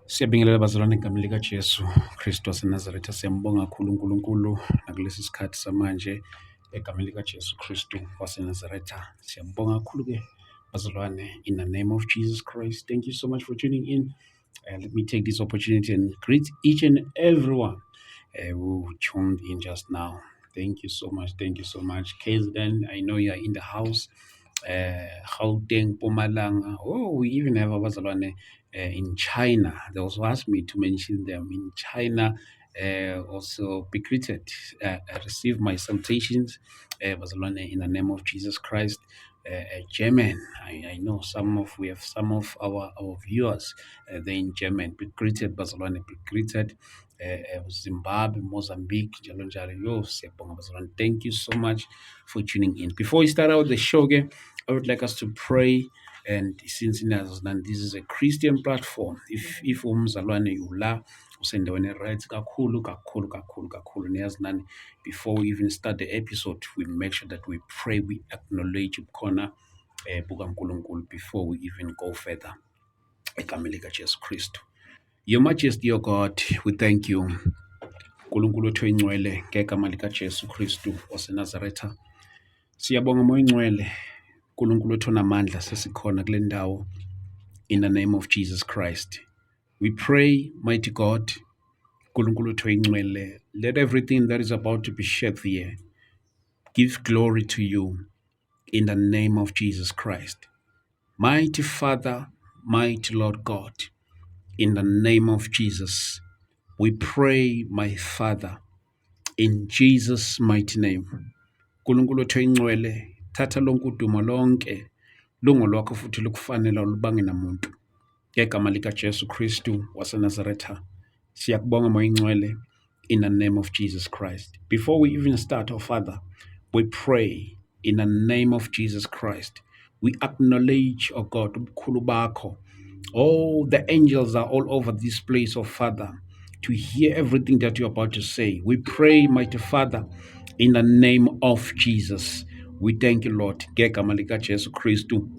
Siyabingelela bazalwane egameni likaJesu Kristu waseNazaretha. Siyambonga kakhulu uNkulunkulu nakulesi sikhathi samanje egameni likaJesu Kristu waseNazaretha. Siyambonga kakhulu-ke bazalwane, in the name of Jesus Christ. Thank you so much for tuning in. Let me take this opportunity and greet each and everyone who tuned in just now. Thank you so much. Thank you so much. KZN, I know you are in the house. Gauteng, Mpumalanga. Oh, we even have abazalwane in China. They also asked me to mention them in China. Also be greeted. Receive my salutations, bazalwane, in the name of Jesus Christ. German. I know we have some of our viewers they're in German. Be greeted, bazalwane. Be greeted. Zimbabwe, Mozambique, njalo njalo. Yo, siyabonga bazalwane. Thank you so much for tuning in. Before we start out the show, I would like us to pray. And since this is a Christian platform, if umzalwane ula usendaweni right kakhulu niyazi nani, before we even start the episode, we make sure that we pray, we acknowledge khona buka nkulunkulu before we even go further. Egameni likaJesu Kristu. Your Majesty, your God, we thank you. Nkulunkulu wethu oyingcwele, ngegama likaJesu Kristu waseNazaretha. Siyabonga moya ingcwele, Nkulunkulu wethu onamandla, sesikhona kule ndawo. In the name of Jesus Christ, we pray, mighty God, Nkulunkulu wethu oyingcwele, let everything that is about to be shared here give glory to you. In the name of Jesus Christ, mighty Father, mighty Lord God, in the name of Jesus, we pray, my Father, in Jesus' mighty name. Nkulunkulu wethu oyingcwele, thatha lonke udumo lonke lungolwakho futhi lukufanele ulubange namuntu. Ngegama likaJesu Kristu waseNazaretha, siyakubonga moya ingcwele, in the name of Jesus Christ. Before we even start, oh Father, we pray in the name of Jesus Christ. We acknowledge, oh God, ubukhulu bakho. Oh, the angels are all over this place, oh Father, to hear everything that you're about to say. We pray, mighty Father, in the name of Jesus. We thank you, Lord. Ngegama likaJesu Kristu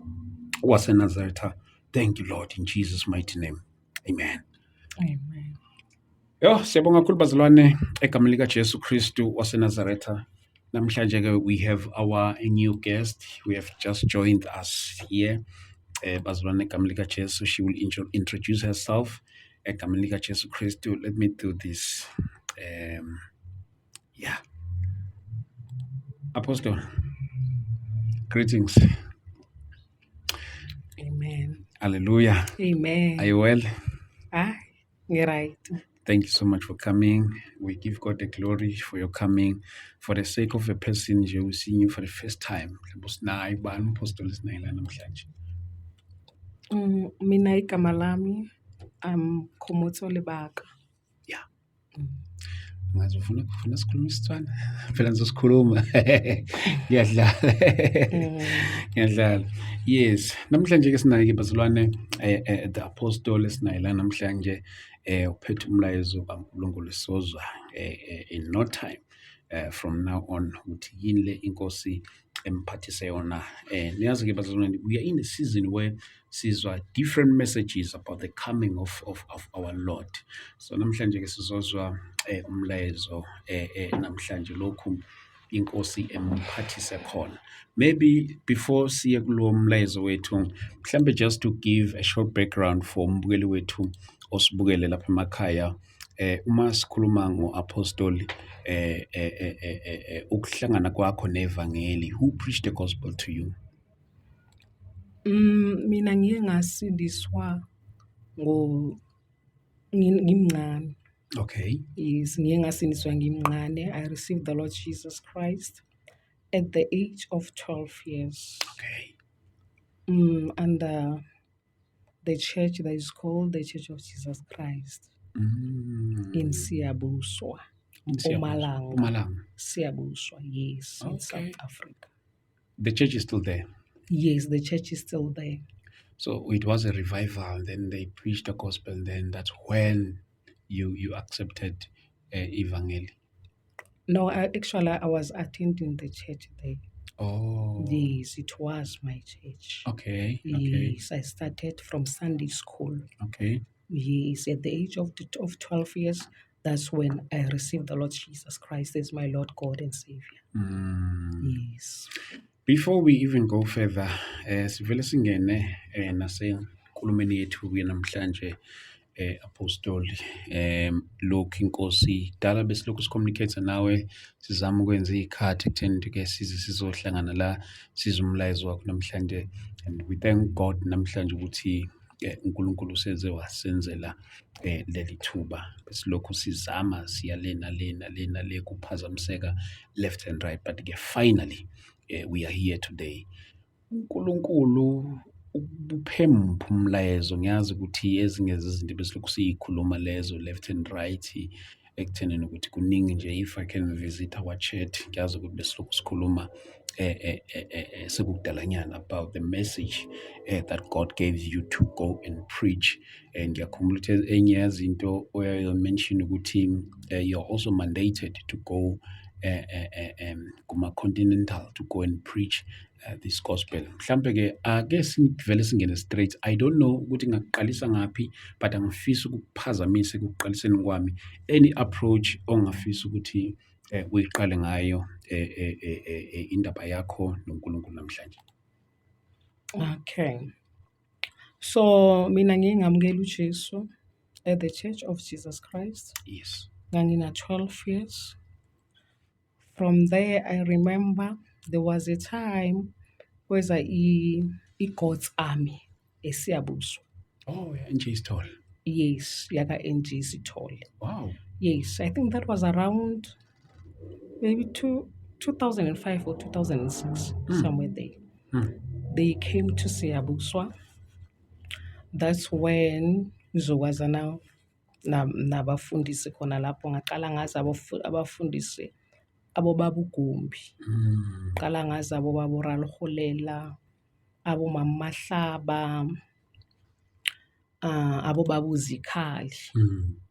waseNazaretha. Thank you, Lord, in Jesus' mighty name. Amen. Amen. Yo, siyabonga kakhulu bazalwane egameni likaJesu Kristu waseNazaretha. Namhlanje we have our new guest. We have just joined us here. Bazalwane egameni likaJesu, she will introduce herself. Egameni likaJesu Kristu. Let me do this. Yeah. Apostle, greetings. Amen. Hallelujah. Amen. Are you well? You're right. Thank you so much for coming. We give God the glory for your coming. For the sake of a person who is seeing you for the first time. Mina igama lami Khomotso Lebaka. Yeah. Ngazofuna sikhuluma isitswana. Phela ngizosikhuluma. Ngiyadlala. Ngiyadlala. Yes. Namhlanje ke sinayo bazalwane the apostle esinayo la namhlanje uphethe umlayezo kaNkulunkulu sozwa in no time. From now on uthi yini le inkosi emphathise yona. Niyazi ke bazalwane, we are in a season where sizwa different messages about the coming of our Lord. So namhlanje ke sizozwa umlayezo namhlanje lokhu inkosi emphathise khona. Maybe before siye kulo mlayezo wethu, mhlambe just to give a short background for umbukeli wethu osibukele lapha emakhaya. Uma sikhuluma ngo-apostoli ukuhlangana kwakho nevangeli, who preached the gospel to you? Mina ngiye ngasindiswa ngimncane. Okay. Yes, ngiye ngasindiswa ngimncane. I received the Lord Jesus Christ at the age of 12 years. Okay. Under the church that is called the Church of Jesus Christ in Siyabuswa. Mpumalanga. Siyabuswa, yes, in Okay. South Africa. The church is still there. Yes, the church is still there. So it was a revival, then they preached the gospel, then that's when you accepted Evangeli. No, I was attending the church there. Oh. Yes, it was my church. Okay. Yes, I started from Sunday school. Okay. Yes, at the age of 12 years, that's when I received the Lord Jesus Christ as my Lord, God, and Savior. Yes. Before we even go further, sivele singene nasenkulumeni yethu namhlanje apostoli lokhu inkosi dala besilokhu sicommunicate nawe sizama ukwenza ikhathi ekutheni ke size sizohlangana la siza umlayezo wakho namhlanje, and we thank God namhlanje ukuthi uNkulunkulu useze wasenzela leli thuba besilokhu sizama siya lena le kuphazamiseka left and right, but ke finally we are here today. uNkulunkulu ubuphe mphi umlayezo? Ngiyazi ukuthi ezinye zezinto besilokhu siyikhuluma lezo left and right ekuthenini ukuthi kuningi nje, if I can visit our chat, ngiyazi ukuthi besilokhu sikhuluma sekukudalanyana about the message that God gave you to go and preach. Ngiyakhumbula ukuthi enye yazinto oyayimention ukuthi you're also mandated to go kuma-continental to go and preach this gospel. Mhlambe ke ake sivele singene straight. I don't know ukuthi ngakuqalisa ngaphi, but angifisi ukukuphazamise ekuqaliseni kwami. Any approach ongafisa ukuthi uyiqale ngayo indaba yakho noNkulunkulu namhlanje. Okay. So mina ngingamukela uJesu at the Church of Jesus Christ. Yes. Ngangina 12 years. From there, I remember there was a time where God's Army, eSiyabuswa. Oh, yeah, NG's tall. Yes, yaka NGC tall. Wow. Yes, I think that was around maybe 2005 or 2006, somewhere there. They came to Siyabuswa. That's when ngizokwazi now nabafundisi khona lapho ngaqala ngazi abafundisi abobaba uGumbi. Qala ngazi abobaba uRalholela, abomama Mahlaba, abobaba uZikhali.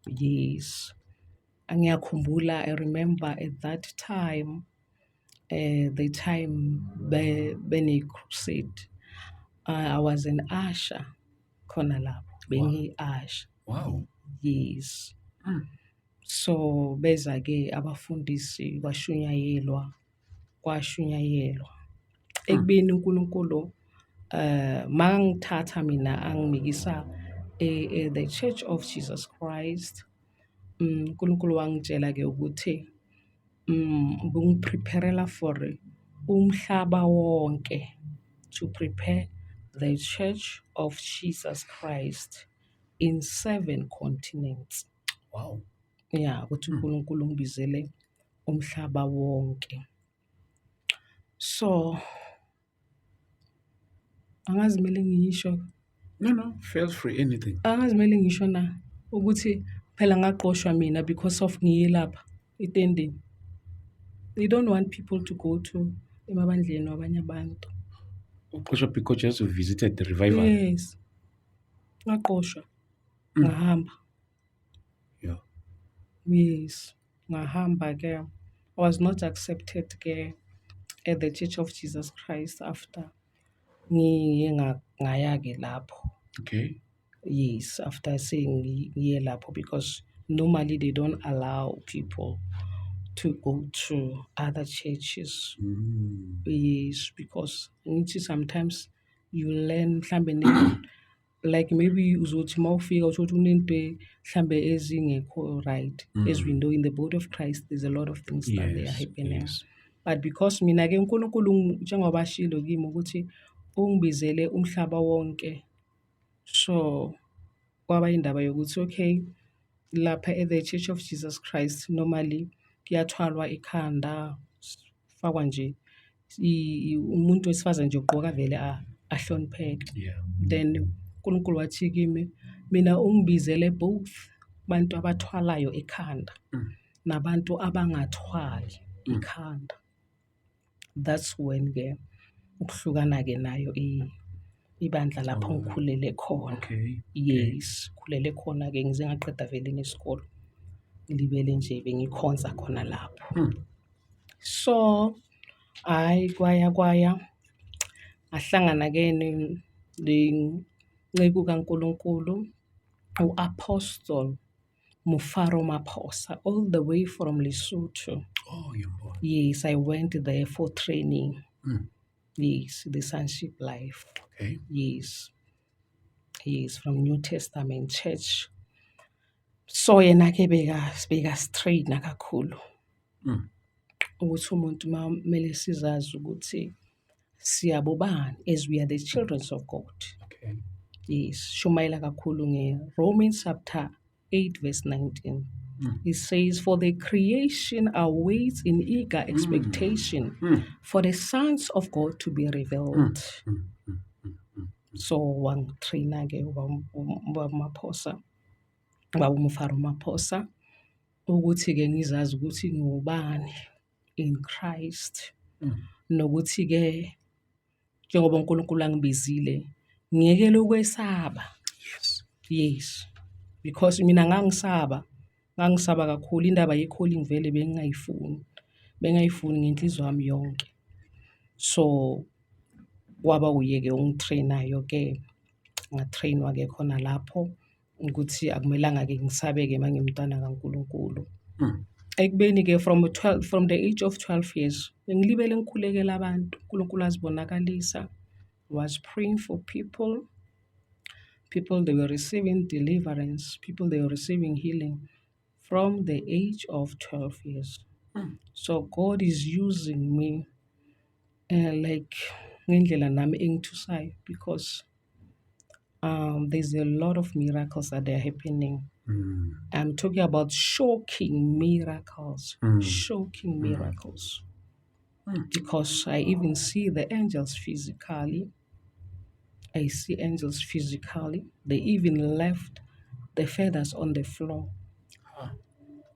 Yes. Ngiyakhumbula, I remember at that time, the time bene crusade. I was an usher khona lapho. Bengi-usher. Wow. Yes. So beza ke abafundisi kwashunyayelwa. Ekubeni uNkulunkulu mangithatha mina angimikisa the Church of Jesus Christ. uNkulunkulu wangitshela ke ukuthi bungipreparela for umhlaba wonke, to prepare the Church of Jesus Christ in 7 continents. Wow. Yeah, ukuthi uNkulunkulu ngibizele umhlaba wonke. So angazi mele ngisho. No, feel free, anything. Angazi mele ngisho na ukuthi phela ngaqoshwa mina because of ngiye lapha etendeni. They don't want people to go to emabandleni wabanye abantu. Uqoshwa because you also visited the revival. Yes. Ngaqoshwa. Ngahamba. Yeah. Yes. Ngahamba ke. I was not accepted ke at the Church of Jesus Christ after ngiye ngaya ke lapho. Okay. Yes, after saying ngiye lapho, because normally they don't allow people to go to other churches. Yes, because sometimes you learn mhlambe like maybe uzothi mawufika uthi unento mhlambe ezingekho right. As we know, in the body of Christ there's a lot of things that they are happening. Yes. But because mina ke uNkulunkulu njengoba ashilo kimi ukuthi ungibizele umhlaba wonke, so kwaba indaba yokuthi okay, lapha at the Church of Jesus Christ normally kuyathwalwa ikhanda, fakwa nje umuntu wesifazane nje ugqoka vele ahlonipheke. Yeah. Then uNkulunkulu wathi kimi mina ungibizele both bantu abathwalayo ekhanda nabantu abangathwali ikhanda. That's when ke ukuhlukana ke nayo ibandla lapho ngikhulele khona. Okay. Yes, khulele khona ke ngize ngaqeda vele nesikolo. Ngilibele nje bengikhonza khona lapho. So kwaya ahlangana ke nenceku kaNkulunkulu u-Apostle Mufaro Maphosa, all the way from Lesotho. Oh, ngiyambona. Yes, I went there for training. Mm. Yes, the Sonship Life. Okay. Yes, from New Testament Church. So yena-ke beka-straightener kakhulu Mm. ukuthi umuntu kumele sizazi ukuthi siyabobani as we are the children of God. Okay. Yes, shumayela kakhulu nge-Romans chapter 8 verse 19. It says, for the creation awaits in eager expectation for the sons of God to be revealed. So wangitraina-ke Maphosa, Mufaro Maphosa, ukuthi-ke ngizazi ukuthi ngubani in Christ. Nokuthi-ke njengoba uNkulunkulu angibizile, ngiyekele ukwesaba. Yes, because mina ngangisaba kakhulu, indaba ye-calling vele bengayifuni ngenhliziyo yami yonke. So kwaba uyeke ungitrainayo-ke, ngatrainwa-ke khona lapho ukuthi akumelanga-ke ngisabe-ke mangimntwana kaNkulunkulu. Ekubeni-ke from the age of 12 years bengilibele ngikhulekela abantu, uNkulunkulu azibonakalisa, was praying for people they were receiving deliverance, people they were receiving healing from the age of 12 years. So God is using me like ngendlela nami engithusayo, because there's a lot of miracles that are happening. I'm talking about shocking miracles, because I even see the angels physically. I see angels physically. They even left the feathers on the floor.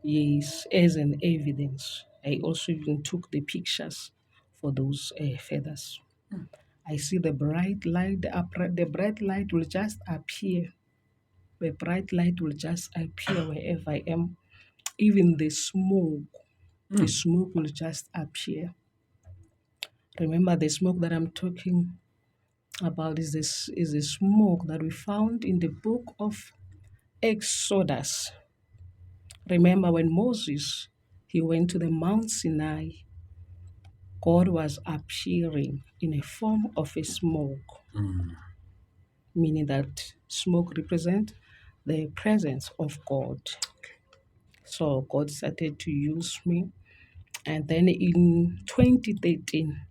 Yes, as an evidence. I also even took the pictures for those feathers. I see the bright light, the bright light will just appear. The bright light will just appear wherever I am. Even the smoke will just appear. Remember, the smoke that I'm talking about is a smoke that we found in the book of Exodus. Remember when Moses, he went to the Mount Sinai, God was appearing in a form of a smoke, meaning that smoke represents the presence of God. So God started to use me. And then in 2013,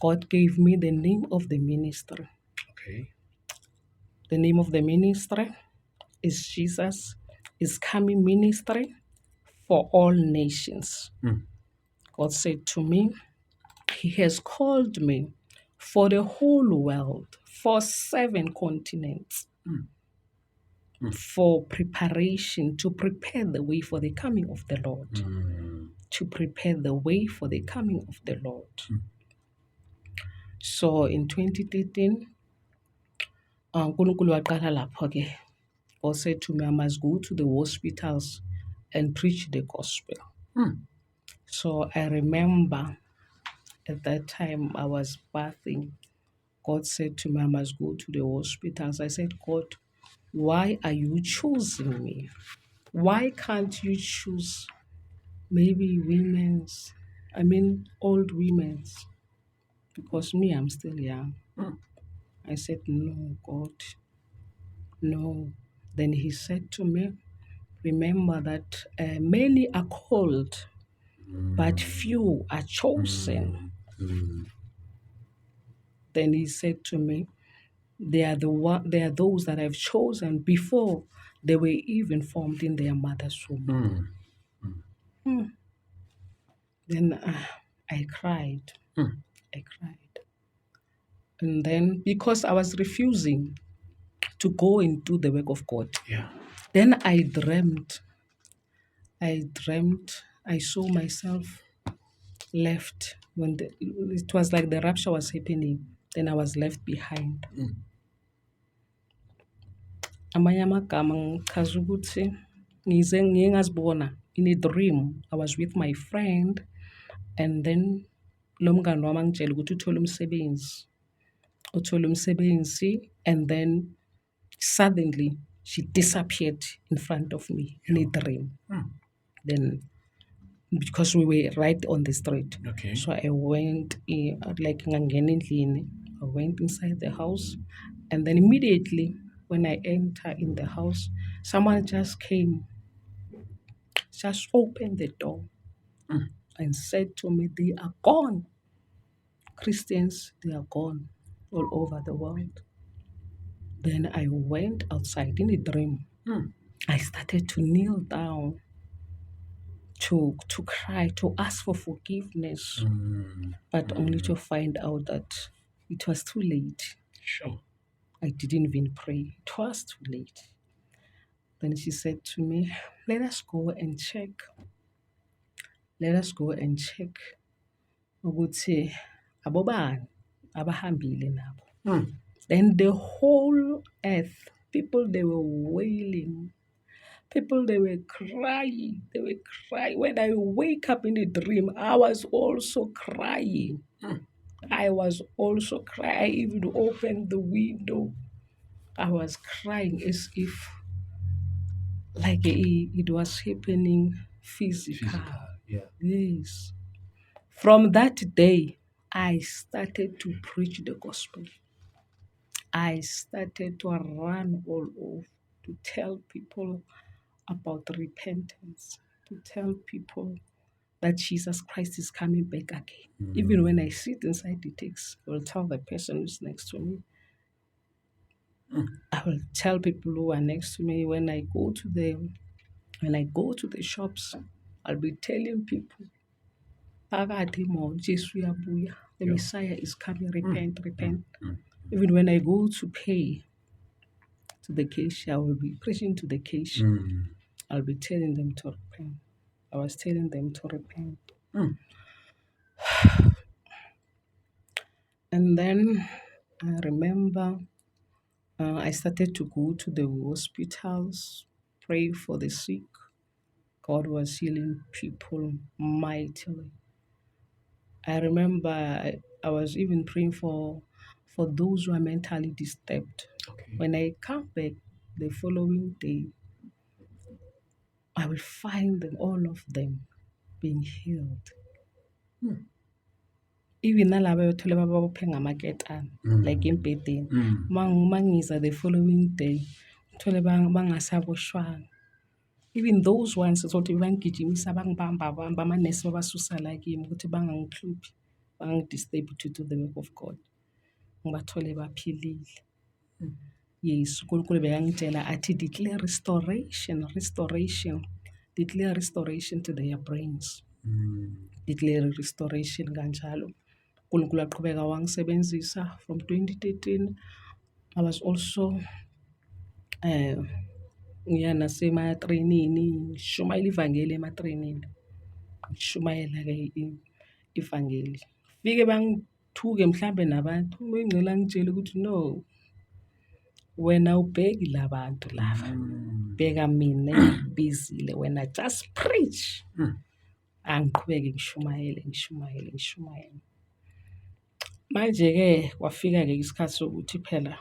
God gave me the name of the ministry. Okay. The name of the ministry is Jesus is Coming Ministry for All Nations. God said to me, He has called me for the whole world, for 7 continents, for preparation, to prepare the way for the coming of the Lord. To prepare the way for the coming of the Lord. So in 2013, uNkulunkulu waqala lapho-ke. God said to me, I must go to the hospitals and preach the gospel. So I remember at that time I was bathing. God said to me, I must go to the hospitals. I said, God, why are you choosing me? Why can't you choose maybe old women's? Because me, I'm still young. I said, no, God, no. Then He said to me, remember that many are called, but few are chosen. Then He said to me, they are those that I've chosen before they were even formed in their mother's womb. Then I cried. I cried. And then because I was refusing to go and do the work of God, then I dreamt. I saw myself left when it was like the rapture was happening. Then I was left behind. Amanye amagama ngichaza ukuthi ngize ngingazibona in a dream. I was with my friend, and then lo mngani wami angitshela ukuthi uthole umsebenzi, and then suddenly she disappeared in front of me in a dream. Then, because we were right on the street, Okay. so I went like ngangena endlini. I went inside the house, and then immediately when I enter in the house, someone just came, just opened the door, and said to me, "They are gone. Christians, they are gone all over the world." Then I went outside in a dream. I started to kneel down to cry, to ask for forgiveness, but only to find out that it was too late. Sure. I didn't even pray. It was too late. Then she said to me, "Let us go and check. Let us go and check ukuthi abobani abahambile nabo." Then the whole earth, people, they were wailing. People, they were crying. They were crying. When I wake up in a dream, I was also crying. I was also crying. I even opened the window. I was crying as if like it was happening physical. Yeah. Yes. From that day, I started to preach the gospel. I started to run all over to tell people about repentance, to tell people that Jesus Christ is coming back again. Even when I sit inside the text, I will tell the person who's next to me. I will tell people who are next to me when I go to the shops, I'll be telling people, "Phakathi mo, Jesu uyabuya. The Messiah is coming, repent, repent." Even when I go to pay to the cashier, I will be preaching to the cashier. I'll be telling them to repent. I was telling them to repent. And then I remember I started to go to the hospitals, pray for the sick. God was healing people mightily. I remember I was even praying for those who are mentally disturbed. Okay. When I come back the following day, I will find them, all of them, being healed. Even nalabo bethole babophe ngamaketane, like embhedeni. Mangiza the following day, uthole bangasaboshwanga. Even those ones ukuthi bangigijimisa bangibamba amanesi babasusa la kimi ukuthi bangangihluphi, bangidisturb to do the work of God. Ngibathole baphilile. Yes, uNkulunkulu bekangitshela athi declare restoration, restoration. Declare restoration to their brains. Declare restoration kanjalo. uNkulunkulu aqhubeka wangisebenzisa from 2013. I was also ngiya nasematraining, ngishumayela ivangeli ematraining. Ngishumayela-ke ivangeli. Fike bangithuke mhlambe nabantu, uMengcela angitshela ukuthi no, wena ubheki labantu lava. Bheka mina engibizile, wena just preach. Angiqhubeke ngishumayele. Manje-ke kwafika-ke isikhathi sokuthi phela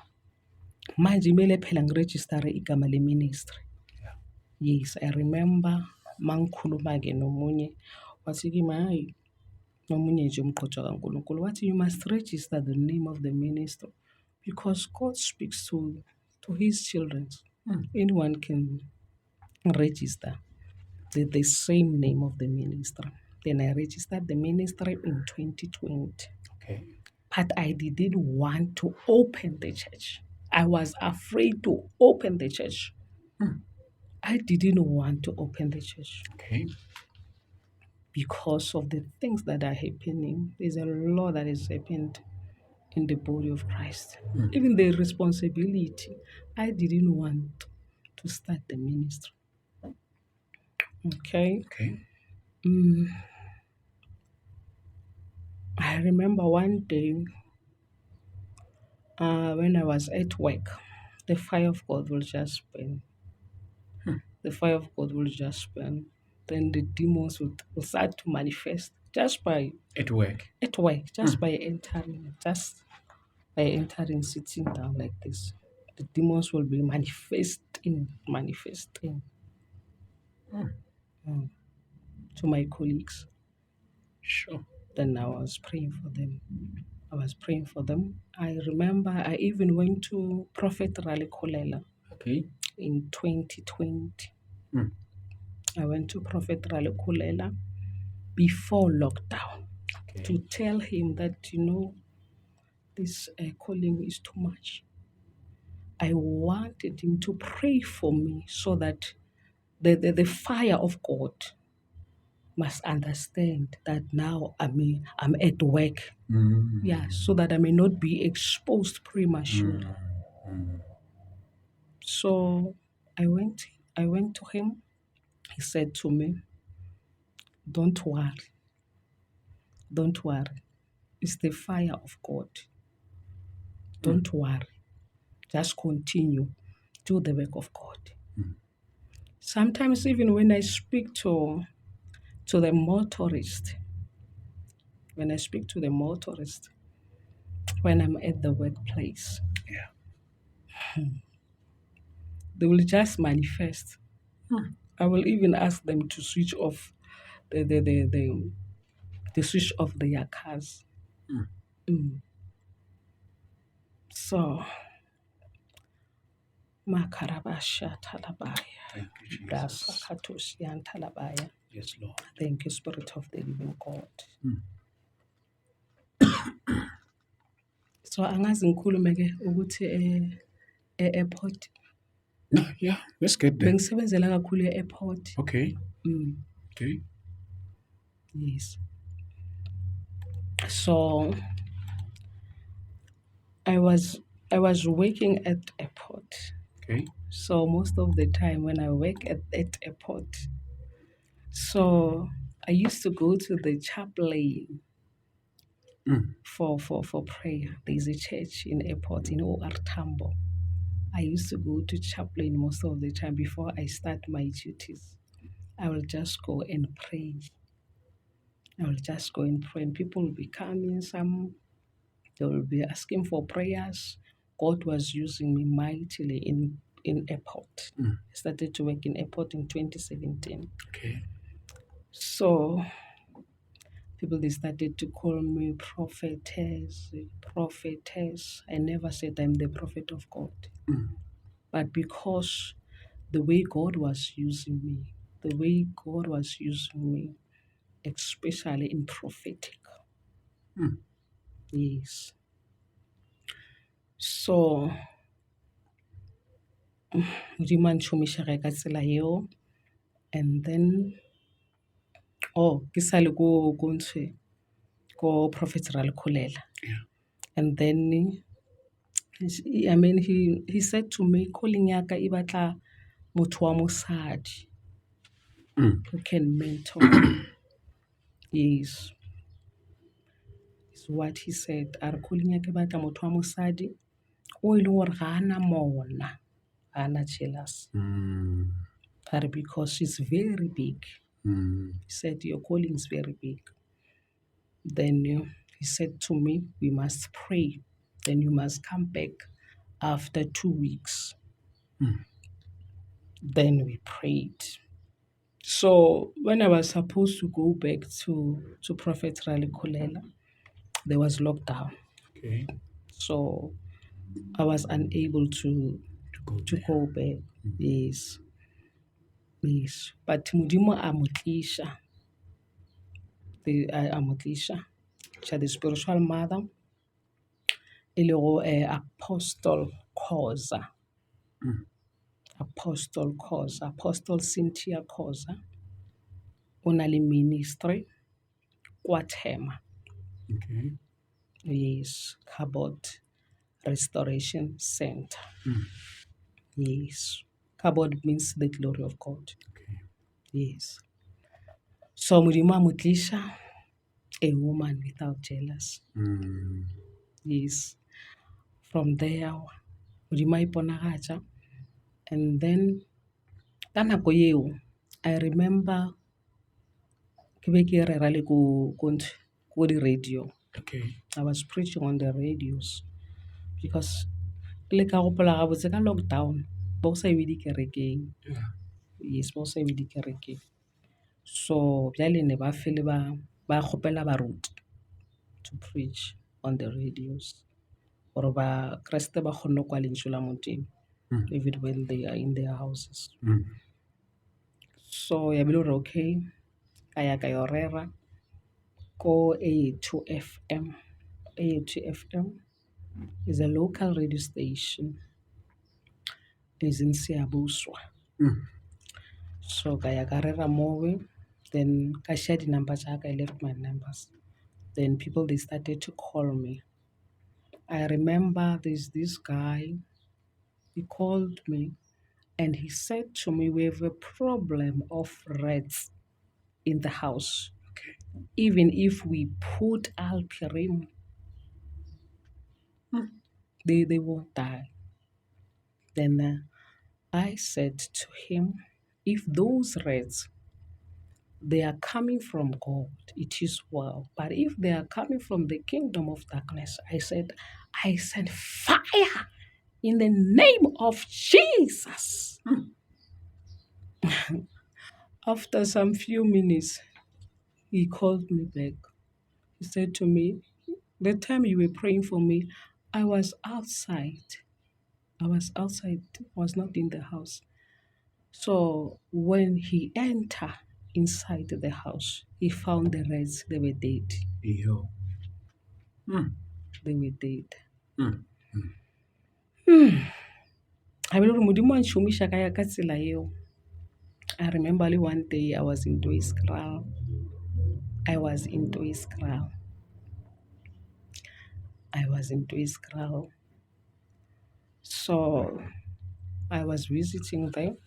manje kumele phela ngirejistare igama le-ministry. Yes, I remember mangikhuluma-ke nomunye wathi kimi, hayi, nomunye nje umqotshwa kaNkulunkulu, wathi you must register the name of the ministry because God speaks to his children. Anyone can register the same name of the ministry. Then I registered the ministry in 2020. Okay. But I didn't want to open the church. I was afraid to open the church. I didn't want to open the church Okay. because of the things that are happening. There's a lot that has happened in the body of Christ. Even the responsibility. I didn't want to start the ministry. Okay. Okay. I remember one day when I was at work, the fire of God will just burn. The fire of God will just burn. Then the demons will start to manifest just by At work. by entering, sitting down like this. the demons will be manifesting to my colleagues. Sure. Then I was praying for them. I remember I even went to Prophet Rally Kolela Okay. in 2020. Mm. I went to Prophet Rally Kolela before lockdown Okay. to tell him that, this calling is too much. I wanted him to pray for me so that the fire of God must understand that now I'm at work. Yeah, so that I may not be exposed prematurely. So I went to him. He said to me, Don't worry. It's the fire of God. Don't worry. Just continue. Do the work of God. Sometimes even when I speak to the motorist, when I'm at the workplace, Yeah. they will just manifest. I will even ask them to switch off the switch off their cars. So Makarabasha Talabaya. Thank you, Brasa Jesus. Katosian Talabaya. Yes, Lord. Thank you, Spirit of the Living God. So angazi ngikhulume ke ukuthi airport No, yeah, let's get there. bengisebenzela kakhulu e-airport. Okay. Okay. Yes. So I was working at airport. Okay. So most of the time when I work at airport, so I used to go to the chaplain for prayer. There's a church in airport in OR Tambo. I used to go to chaplain most of the time before I start my duties. I will just go and pray. And people will be coming, they will be asking for prayers. God was using me mightily in airport. I started to work in airport in 2017. Okay. So people, they started to call me prophetess. I never said I'm the prophet of God. But because the way God was using me, especially in prophetic. Yes. So Modimo a ntshomišaga ka tsela eo, and then ke sa le ko Prophet Rally Kolela. Yeah. And then he said to me, calling yaka e batla motho wa mosadi who can mentor me. Yes. Is what he said. A re calling yaka e batla motho wa mosadi o e leng gore ga ana mona, ga ana jealous. But because she's very big. He said, your calling is very big. Then he said to me, we must pray. Then you must come back after 2 weeks. Then we prayed. So when I was supposed to go back to Prophet Rally Kolela, there was lockdown. Okay. So I was unable to go back. Yes. But Modimo a motlisha. The spiritual mother, Apostle Khoza. Apostle Cynthia Khoza. Onali ministry, Kwatema. Okay. Yes, Cupboard Restoration Center. Yes. Cupboard means the glory of God. Okay. Yes. So Modimo a motlisha, a woman without jealous. Yes. From there, Modimo a iponagatsha. And then, ka nako eo, I remember ke be ke rera le ko di radio. Okay. I was preaching on the radios because le ka gopola gabotse ka lockdown ba go sa iwe dikerekeng. Yeah. Yes, ba go sa iwe dikerekeng. So bjale ne ba fele ba kgopela baruti to preach on the radios gore ba kreste ba kgonne kwa lentswe la Modimo even when they are in their houses. So ya be le gore okay ka ya ka yo rera ko A2FM. A2FM is a local radio station is in Siabuswa. So ka ya ka rera mowe, then ka share di-number tsaka, I left my numbers. Then people, they started to call me. I remember there's this guy, he called me and he said to me, we have a problem of rats in the house. Okay. Even if we put Alpirim, they won't die. Then I said to him, if those rats, they are coming from God, it is well. But if they are coming from the kingdom of darkness, I said, I send fire in the name of Jesus. After some few minutes, he called me back. He said to me, the time you were praying for me, I was outside. I was not in the house. So when he entered inside the house, he found the rats, they were dead. Yo. They were dead. I remember only one day I was in Duiskral. So I was visiting them.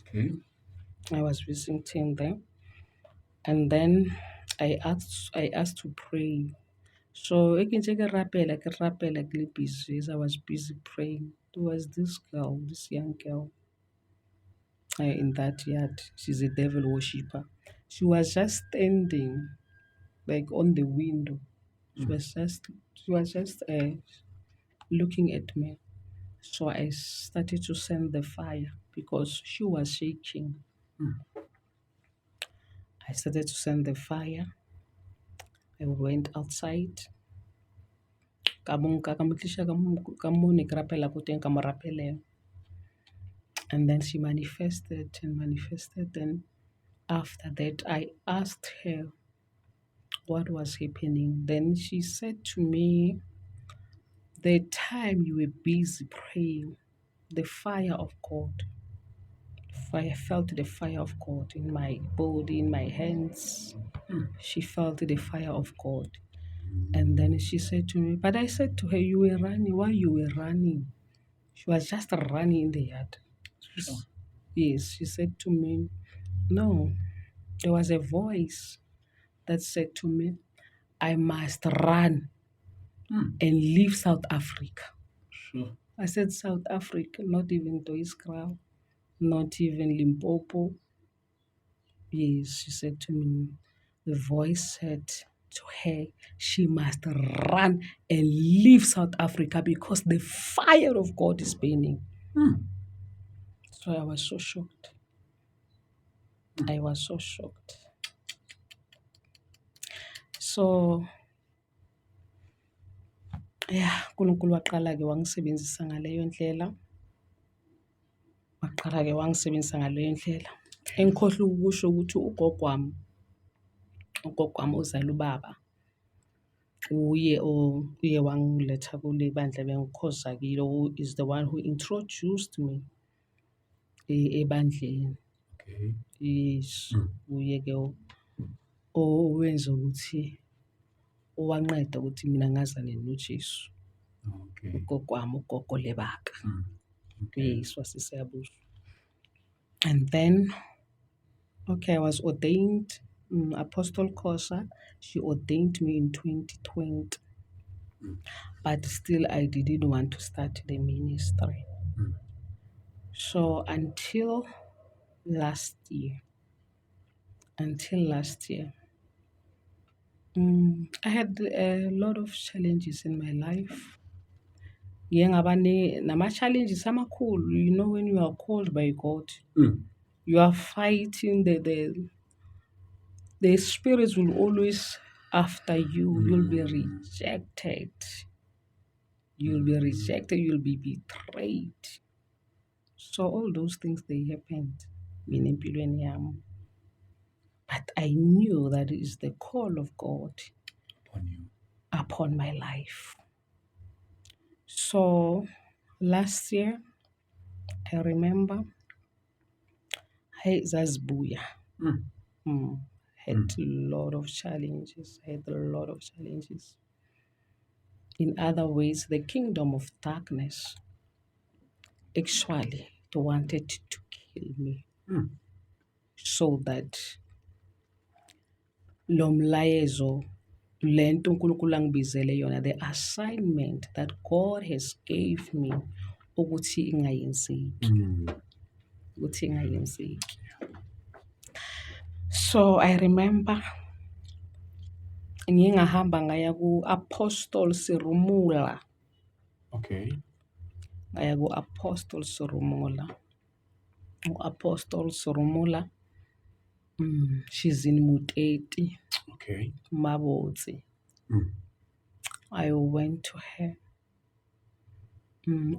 Okay. And then I asked to pray. So I was busy praying. There was this young girl in that yard. She's a devil worshipper. She was just standing like on the window. She was just looking at me. So I started to send the fire because she was shaking. I started to send the fire. I went outside. And then she manifested. And after that, I asked her what was happening. Then she said to me, the time you were busy praying, the fire of God, I felt the fire of God in my body, in my hands. She felt the fire of God. And then she said to me, but I said to her, you were running. Why you were running? She was just running in the yard. Sure. Yes, she said to me, no, there was a voice that said to me, I must run and leave South Africa. Sure. I said, South Africa, not even Doiskral, not even Limpopo. Yes, she said to me, the voice said to her, she must run and leave South Africa because the fire of God is burning. So I was so shocked. So yeah, uNkulunkulu waqala-ke wangisebenzisa ngaleyo ndlela. Engikhohlwe ukusho ukuthi ugogo wami ozala ubaba uye wangiletha kule bandla bengikhoza kilo, who is the one who introduced me ebandleni. Okay. Yes, uye-ke owenza ukuthi owanqeda ukuthi mina ngazane noJesu. Okay. Ugogo Lebaka. Okay. Yes, waseSiyabuswa. And then, okay, I was ordained. Apostle Kosa, she ordained me in 2020. But still, I didn't want to start the ministry. So until last year, I had a lot of challenges in my life. Ngike ngaba nama-challenges amakhulu. You know, when you are called by God, you are fighting the spirits will always after you. You'll be rejected. You'll be rejected. You'll be betrayed. So all those things, they happened in empilweni yami. But I knew that it is the call of God Upon you. upon my life. So last year, I remember zazibuya. Had a lot of challenges. In other ways, the kingdom of darkness actually wanted to kill me, so that lo mlayezo, lento uNkulunkulu angibizele yona, the assignment that God has gave me, ukuthi ingayenzeki. So I remember ngingahamba ngaya ku-Apostle Sirumula. Okay. Ngaya ku-Apostle Sirumula. U-Apostle Sirumula, she's in Muteti, Okay. Mabotsi. I went to her.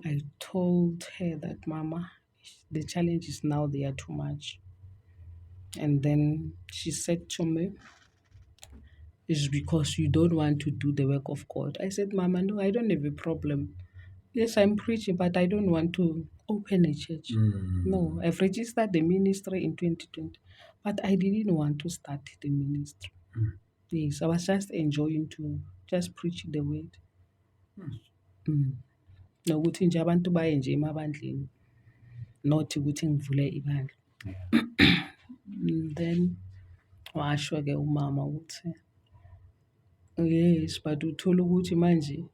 I told her that, Mama, the challenges now, they are too much. And then she said to me, it's because you don't want to do the work of God. I said, Mama, no, I don't have a problem. Yes, I'm preaching, but I don't want to open a church. No, I've registered the ministry in 2020, but I didn't want to start the ministry. Yes, I was just enjoying to just preach the word. Nokuthi nje abantu baye nje emabandleni, not ukuthi ngivule ibandla. Then washo-ke umama ukuthi, yes, but uthola ukuthi manje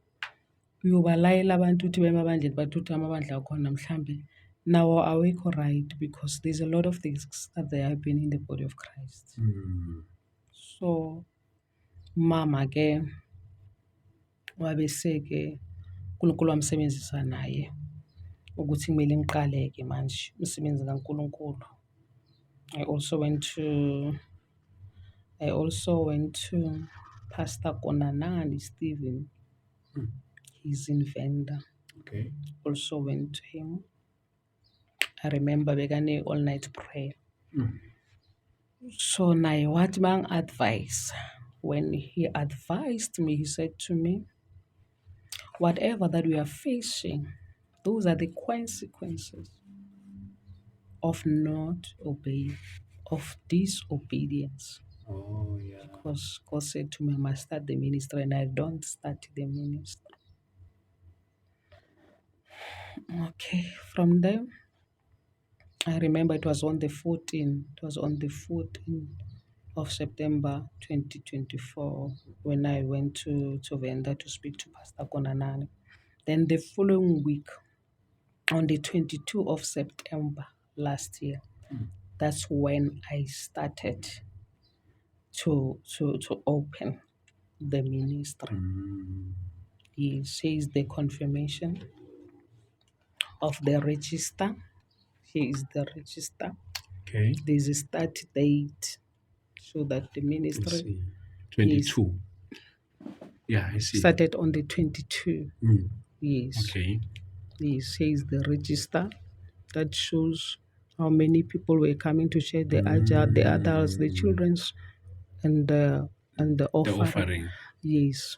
uyobalayela abantu ukuthi beye emabandleni, but uthi amabandla akhona mhlambe nawo awekho right, because there's a lot of things that they have been in the body of Christ. So mama ke wabese-ke uNkulunkulu wamsebenzisa naye ukuthi kumele ngiqale-ke manje umsebenzi kaNkulunkulu. I also went to Pastor Konanani Stephen. He's in Venda. Okay. Also went to him. I remember bekane all night prayer. So naye wathi bang-advise. When he advised me, he said to me, whatever that we are facing, those are the consequences of not obeying, of disobedience. Oh, yeah. Because God said to me, I must start the ministry, and I don't start the ministry. Okay, from there, I remember it was on the 14th. It was on the 14th of September 2024 when I went to Venda to speak to Pastor Konanani. Then the following week, on the 22nd of September last year, that's when I started to open the ministry. He says the confirmation of the register. Here is the register. Okay. There's a start date so that the Let's ministry see. 22. Yeah, I see. started on the 22. Yes. Okay. He says the register that shows how many people were coming to share the adults, the children's, and the offering. The offering. Yes.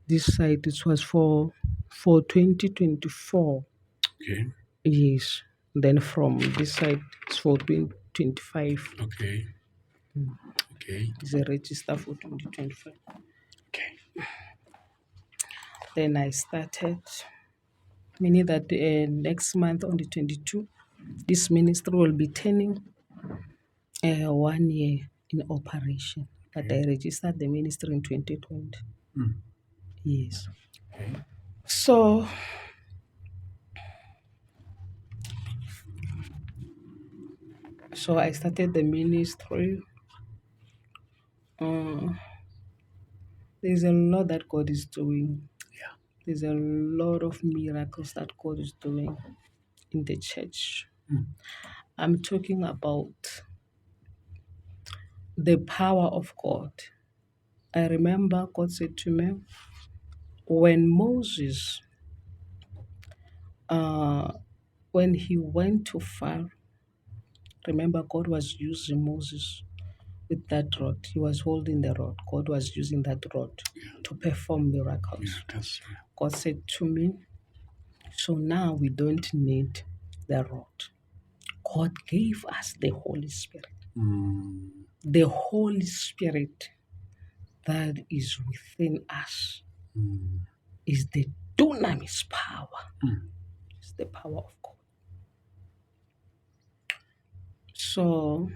This side, it was for 2024. Okay. Yes. Then from this side, it's for 2025. Okay. Okay. It's a register for 2025. Okay. Then I started, meaning that next month on the 22nd, this ministry will be turning 1 year in operation. But I registered the ministry in 2020. Yes. Okay. So I started the ministry. There's a lot that God is doing. Yeah. There's a lot of miracles that God is doing in the church. I'm talking about the power of God. I remember God said to me, when Moses, when he went to Pharaoh, remember God was using Moses with that rod. He was holding the rod. God was using that rod to perform miracles. God said to me, so now we don't need the rod. God gave us the Holy Spirit. The Holy Spirit that is within us is the dunamis power. It's the power of God. So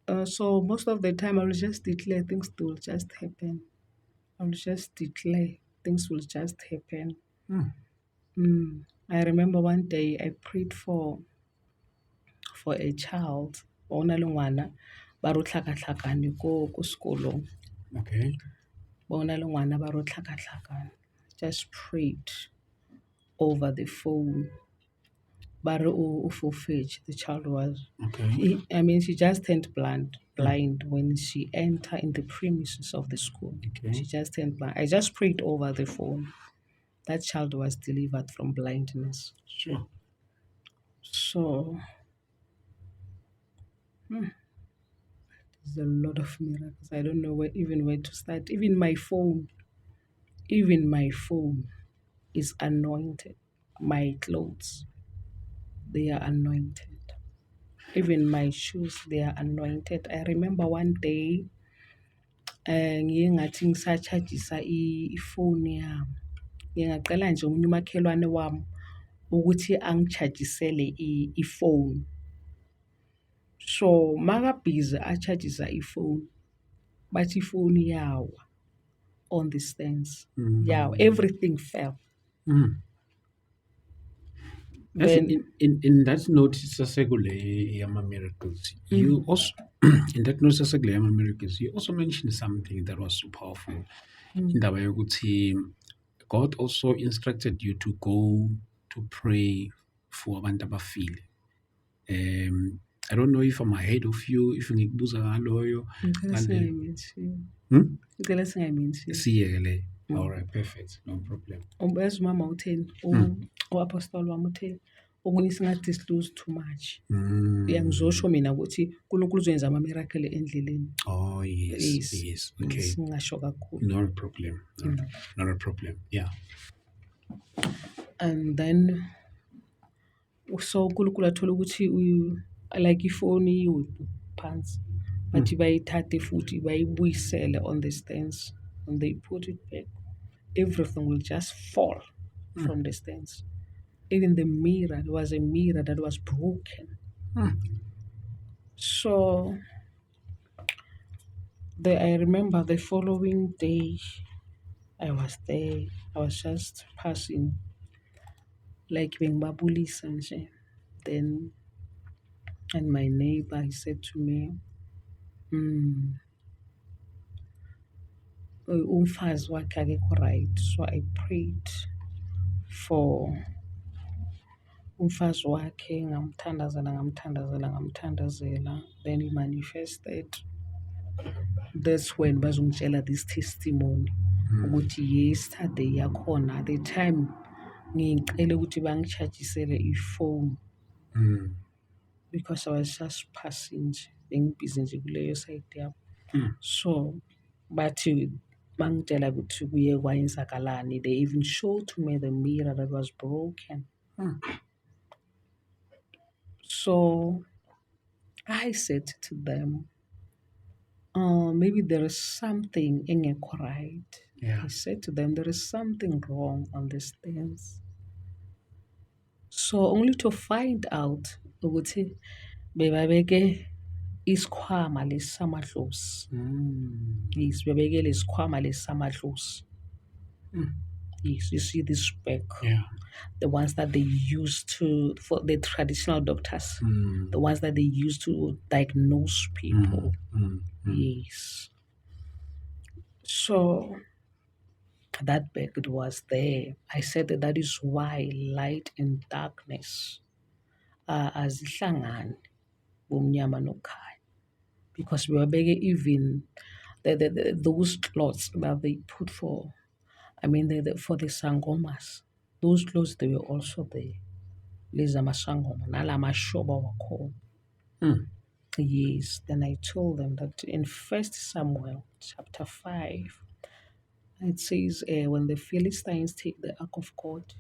most of the time I will just declare things will just happen. I will just declare things will just happen. I remember one day I prayed for a child. O na le ngwana ba ro tlhakatlhakane ko sekolong. Okay. Ba na le ngwana ba ro tlhakatlhakane. Just prayed over the phone. But the child was. Okay. She just turned blind when she entered in the premises of the school. Okay. She just turned blind. I just prayed over the phone. That child was delivered from blindness. Sure. So, there's a lot of miracles. I don't know where to start. Even my phone is anointed. My clothes, they are anointed. Even my shoes, they are anointed. I remember one day, ngiye ngathi ngisachajisa ifoni yami. Ngingaqela nje omunye umakhelwane wami ukuthi angichajisele ifoni. So makabhizi achajisa ifoni, bathi ifoni yawa on the stands. Yawa, everything fell. Then in that note sasekule yama miracles, you also in that note sasekule yama miracles, you also mentioned something that was so powerful. Indaba yokuthi God also instructed you to go to pray for abantu abafile. I don't know if I'm ahead of you, if ngikubuza ngaloyo. Ngicela singayimention. Siyeke. All right, perfect. No problem. Uyazi umama utheni? U-apostle wami utheni? Okunye singadisclose too much. Ngizosho mina ukuthi uNkulunkulu uzoyenza ama-miracle endleleni. Oh, yes. Okay. Singasho kakhulu. Not a problem. Not a problem. Yeah. And then, so uNkulunkulu athola ukuthi like ifoni phansi. Bathi bayithathe futhi bayibuyisele on the stands. When they put it back, everything will just fall from the stands. Even the mirror, there was a mirror that was broken. So I remember the following day, I was there. I was just passing, like being babulisa nje. Then, and my neighbor, he said to me, umfazi wakhe akekho right. So I prayed for umfazi wakhe, ngamthandazela. Then he manifested. That's when bazongitshela this testimony ukuthi yesterday yakhona, the time ngicela ukuthi bangichajisele ifone because I was just passing nje, bengibhizi nje kuleyo side yabo. So bathi bangitshela ukuthi kuye kwayenzakalani, they even showed me the mirror that was broken. So I said to them, maybe there is something engekho right. Yeah. I said to them, there is something wrong on the stands. So only to find out ukuthi bebabeke isikhwama lesamadlozi. Yes, bebeke lesikhwama lesamadlozi. Yes, you see this back. Yeah. The ones that they use for the traditional doctors. The ones that they use to diagnose people. Yes. So that bird was there. I said that is why light and darkness azihlangani, bomnyama nokhanya, because we were begging even those clothes that they put for, for the sangomas, those clothes, they were also there. Leza masangoma, nala mashoba wakhona. Yes, then I told them that in 1 Samuel chapter 5, it says, when the Philistines take the ark of God,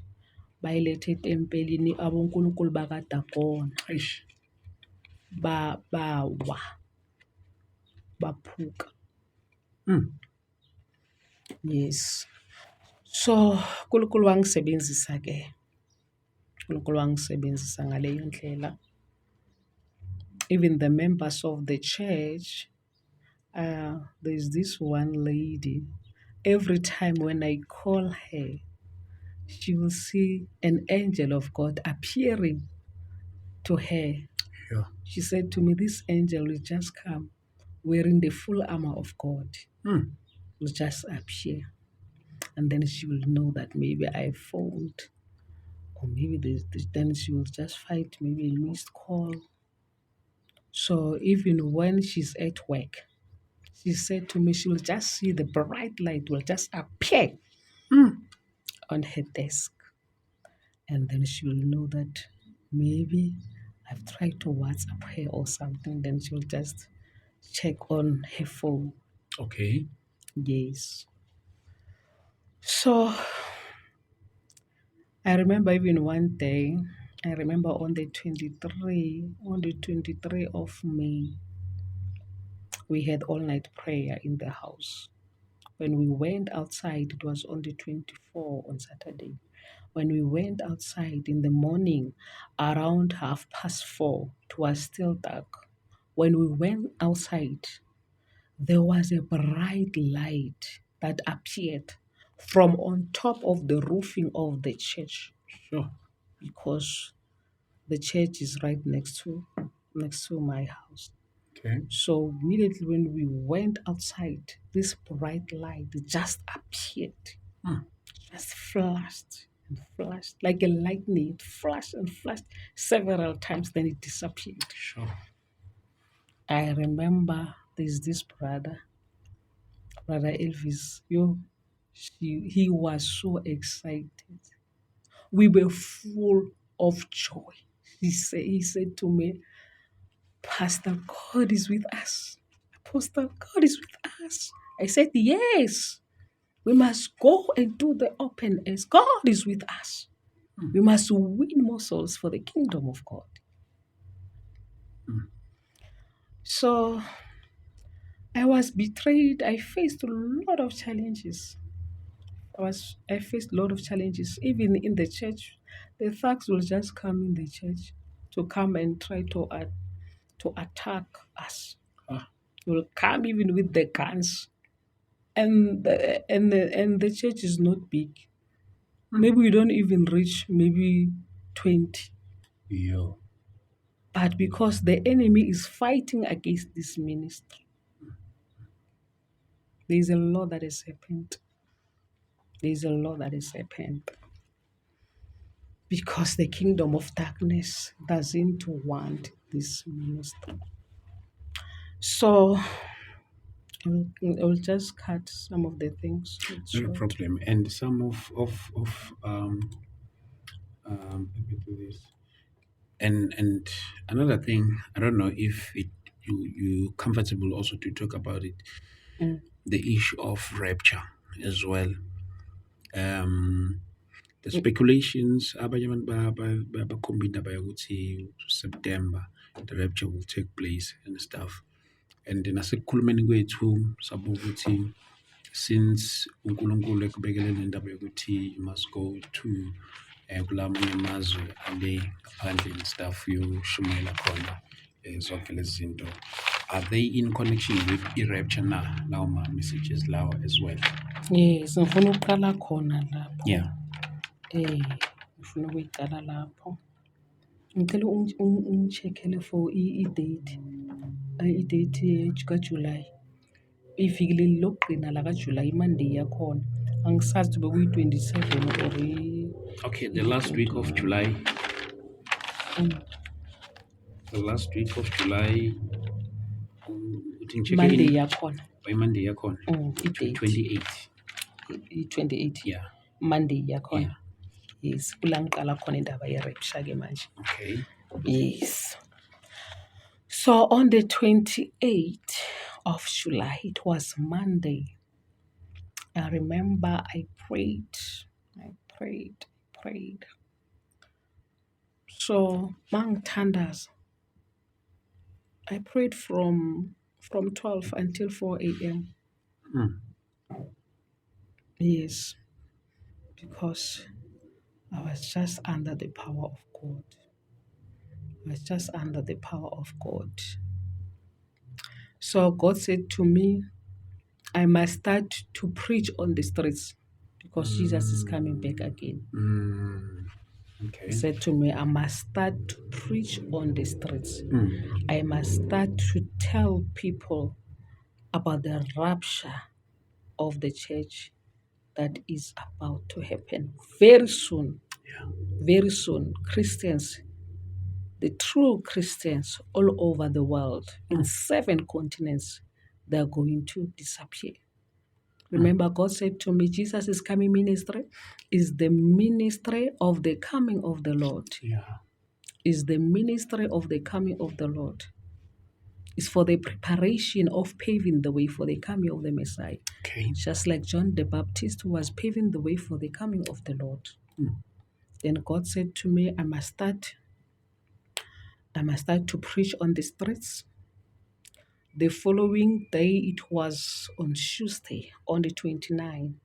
bayilethe etempelini abonkulunkulu bakadagona Eish. bawa baphuka. Yes. So uNkulunkulu wangisebenzisa ke. uNkulunkulu wangisebenzisa ngaleyo ndlela. Even the members of the church, there's this one lady, every time when I call her, she will see an angel of God appearing to her. Yeah. She said to me, this angel will just come wearing the full armor of God. Will just appear. And then she will know that maybe I phoned. Or maybe then she will just fight maybe a missed call. So even when she's at work, she said to me, she will just see the bright light will just appear on her desk. And then she will know that maybe I've tried to WhatsApp her or something. Then she will just check on her phone. Okay. Yes. So I remember even one day, I remember on the 23 of May, we had all night prayer in the house. When we went outside, it was on the 24 on Saturday. When we went outside in the morning, around 4:30, it was still dark. When we went outside, there was a bright light that appeared from on top of the roofing of the church, Sure. because the church is right next to my house. Okay. So immediately when we went outside, this bright light just appeared. Just flashed and flashed like a lightning. It flashed and flashed several times, then it disappeared. Sure. I remember there's this brother Elvis. He was so excited. We were full of joy. He said to me, Pastor, God is with us. Pastor, God is with us. I said, yes. We must go and do the open airs. God is with us. We must win more souls for the kingdom of God. So I was betrayed. I faced a lot of challenges. I faced a lot of challenges. Even in the church, the thugs will just come in the church to come and try to attack us. They will come even with the guns. And the church is not big. Maybe we don't even reach maybe 20. Yeah. But because the enemy is fighting against this ministry, there is a law that is happened. There is a law that is happened. Because the kingdom of darkness doesn't want this ministry. So I will just cut some of the things. No problem. And some of let me do this. And another thing, I don't know if you comfortable also to talk about it, the issue of rapture as well. The speculations abanye abantu bakhombisa indaba yokuthi September the rapture will take place and stuff. And nasekukhulumeni kwethu sabuka ukuthi since uNkulunkulu ekubekele le ndaba yokuthi you must go to kulamanye amazwe ale ngaphandle and stuff uyoshumayela khona zonke lezi zinto, are they in connection with i-rapture na lawo ma-messages lawo as well? Yes, ngifuna ukuqala khona lapho. Yeah. Ngifuna ukuyiqala lapho. Ngicela ungicheckele for i-date. I-date kaJuly. Iviki leli lokugcina la kaJuly, iMonday yakhona. Angisazi bekuyi-27 or Okay, the last week of July. Mm. The last week of July. Uthi ngichecke Monday yakhona. by Monday yakhona. I-date 28. i-28 Yeah. Monday yakhona. Yeah. Yes, kula ngiqala khona indaba ye-rapture ke manje. Okay. Yes. So on the 28th of July, it was Monday. I remember I prayed. So mangithandaza, I prayed from 12 until 4 a.m. Mm. Yes, because I was just under the power of God. So God said to me, I must start to preach on the streets because Jesus is coming back again. Okay. He said to me, I must start to preach on the streets. Mm. I must start to tell people about the rapture of the church that is about to happen very soon. Yeah. Very soon, Christians, the true Christians all over the world, in 7 continents, they are going to disappear. Remember, God said to me, Jesus is coming ministry is the ministry of the coming of the Lord. Yeah. Is the ministry of the coming of the Lord. It's for the preparation of paving the way for the coming of the Messiah. Okay. Just like John the Baptist was paving the way for the coming of the Lord. Then God said to me, I must start to preach on the streets. The following day, it was on Tuesday, on the 29th,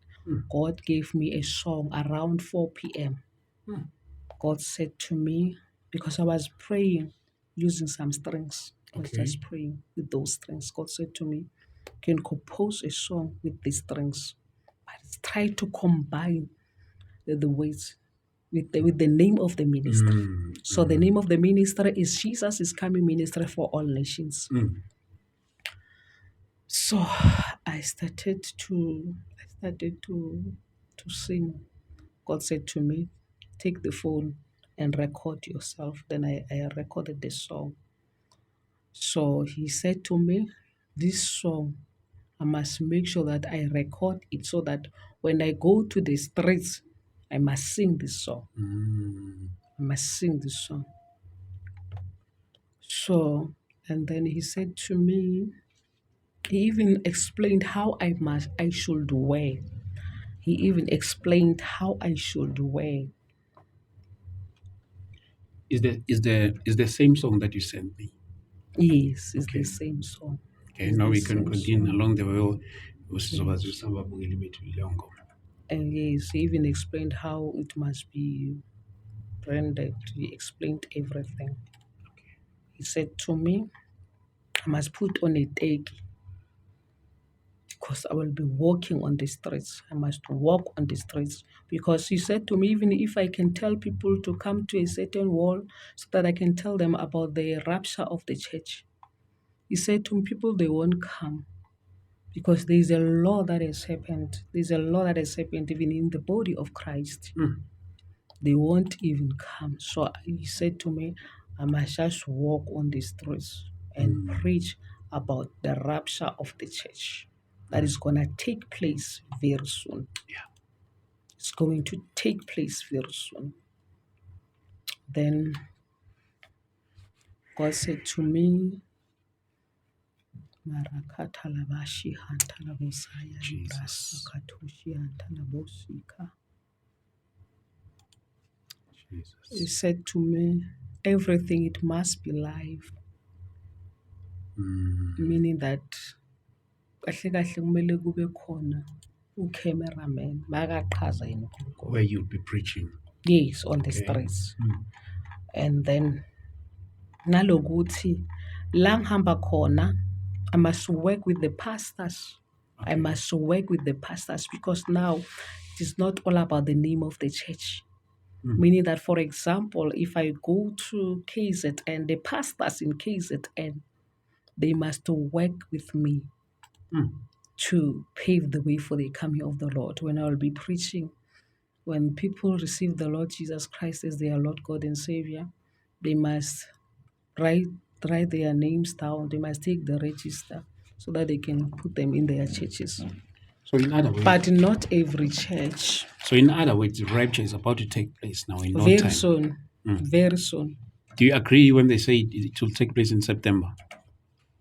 God gave me a song around 4 p.m. God said to me, because I was praying using some strings, I was Okay. just praying with those strings. God said to me, you can compose a song with these strings, but try to combine the words with the name of the ministry. So the name of the ministry is Jesus is Coming Ministry for All Nations. So I started to sing. God said to me, take the phone and record yourself. Then I recorded the song. So he said to me, this song, I must make sure that I record it so that when I go to the streets, I must sing this song. I must sing this song. So, and then he said to me, he even explained how I should wear. He even explained how I should wear. Is the same song that you sent me? Yes, it's Okay. the same song. Okay, It's now the we can same continue song. along the way. Usizobazisa ababukeli bethu leyo ngoma. And yes, he even explained how it must be branded. He explained everything. He said to me, I must put on a tag because I will be walking on the streets. I must walk on the streets because he said to me, even if I can tell people to come to a certain wall so that I can tell them about the rapture of the church. He said to me, people, they won't come because there is a law that has happened. There's a law that has happened even in the body of Christ. They won't even come. So he said to me, I must just walk on the streets and preach about the rapture of the church that is going to take place very soon. Yeah. It's going to take place very soon. Then God said to me, Jesus. He said to me, everything, it must be live. Meaning that kahle kahle kumele kube khona u-cameraman makaqhaza yena uNkulunkulu. Where you'll be preaching. Yes, on the Okay. streets. And then nalokuthi la ngihamba khona, I must work with the pastors. I must work with the pastors because now it is not all about the name of the church. Meaning that, for example, if I go to KZN, the pastors in KZN, they must work with me to pave the way for the coming of the Lord. When I will be preaching, when people receive the Lord Jesus Christ as their Lord, God, and Savior, they must write their names down. They must take the register so that they can put them in their churches. So in other words, But not every church. the rapture is about to take place now in no Very time. soon. Very soon. Do you agree when they say it will take place in September?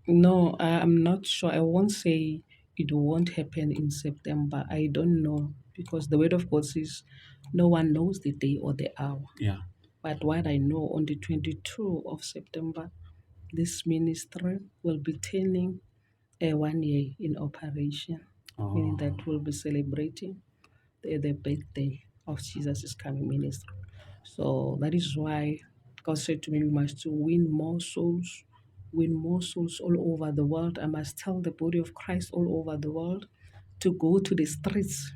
No, I'm not sure. I won't say it won't happen in September. I don't know because the word of God says no one knows the day or the hour. Yeah. But what I know, on the 22nd of September, this ministry will be turning a 1 year in operation, meaning that we'll be celebrating the birthday of Jesus is coming ministry. So that is why God said to me, we must win more souls all over the world. I must tell the body of Christ all over the world to go to the streets.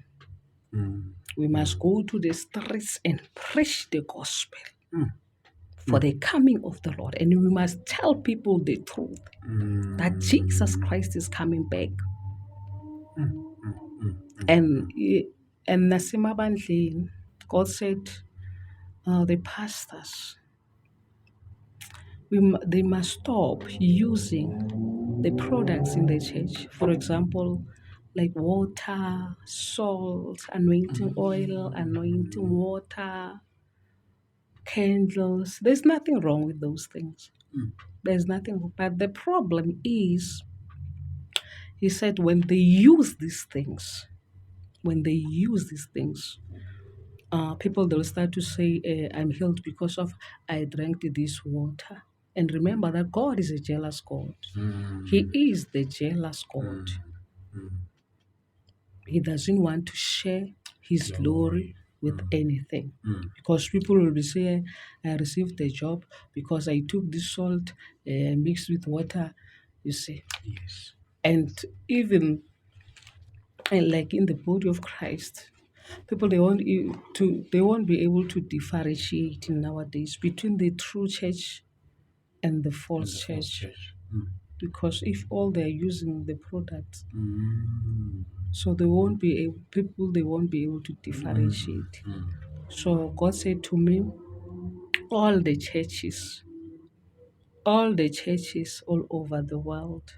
We must go to the streets and preach the gospel for the coming of the Lord. And we must tell people the truth that Jesus Christ is coming back. And nasemabandleni, God said, the pastors, they must stop using the products in the church. For example, like water, salt, anointing oil, anointing water, candles. There's nothing wrong with those things. There's nothing. But the problem is, he said, when they use these things, people they'll start to say, I'm healed because of I drank this water. And remember that God is a jealous God. He is the jealous God. He doesn't want to share his glory with anything. Because people will be saying, I received a job because I took this salt mixed with water, you see. Yes. And even like in the body of Christ, people they won't be able to differentiate nowadays between the true church and the false church. Because if all they're using the products, so they won't be able to differentiate. So God said to me, all the churches all over the world,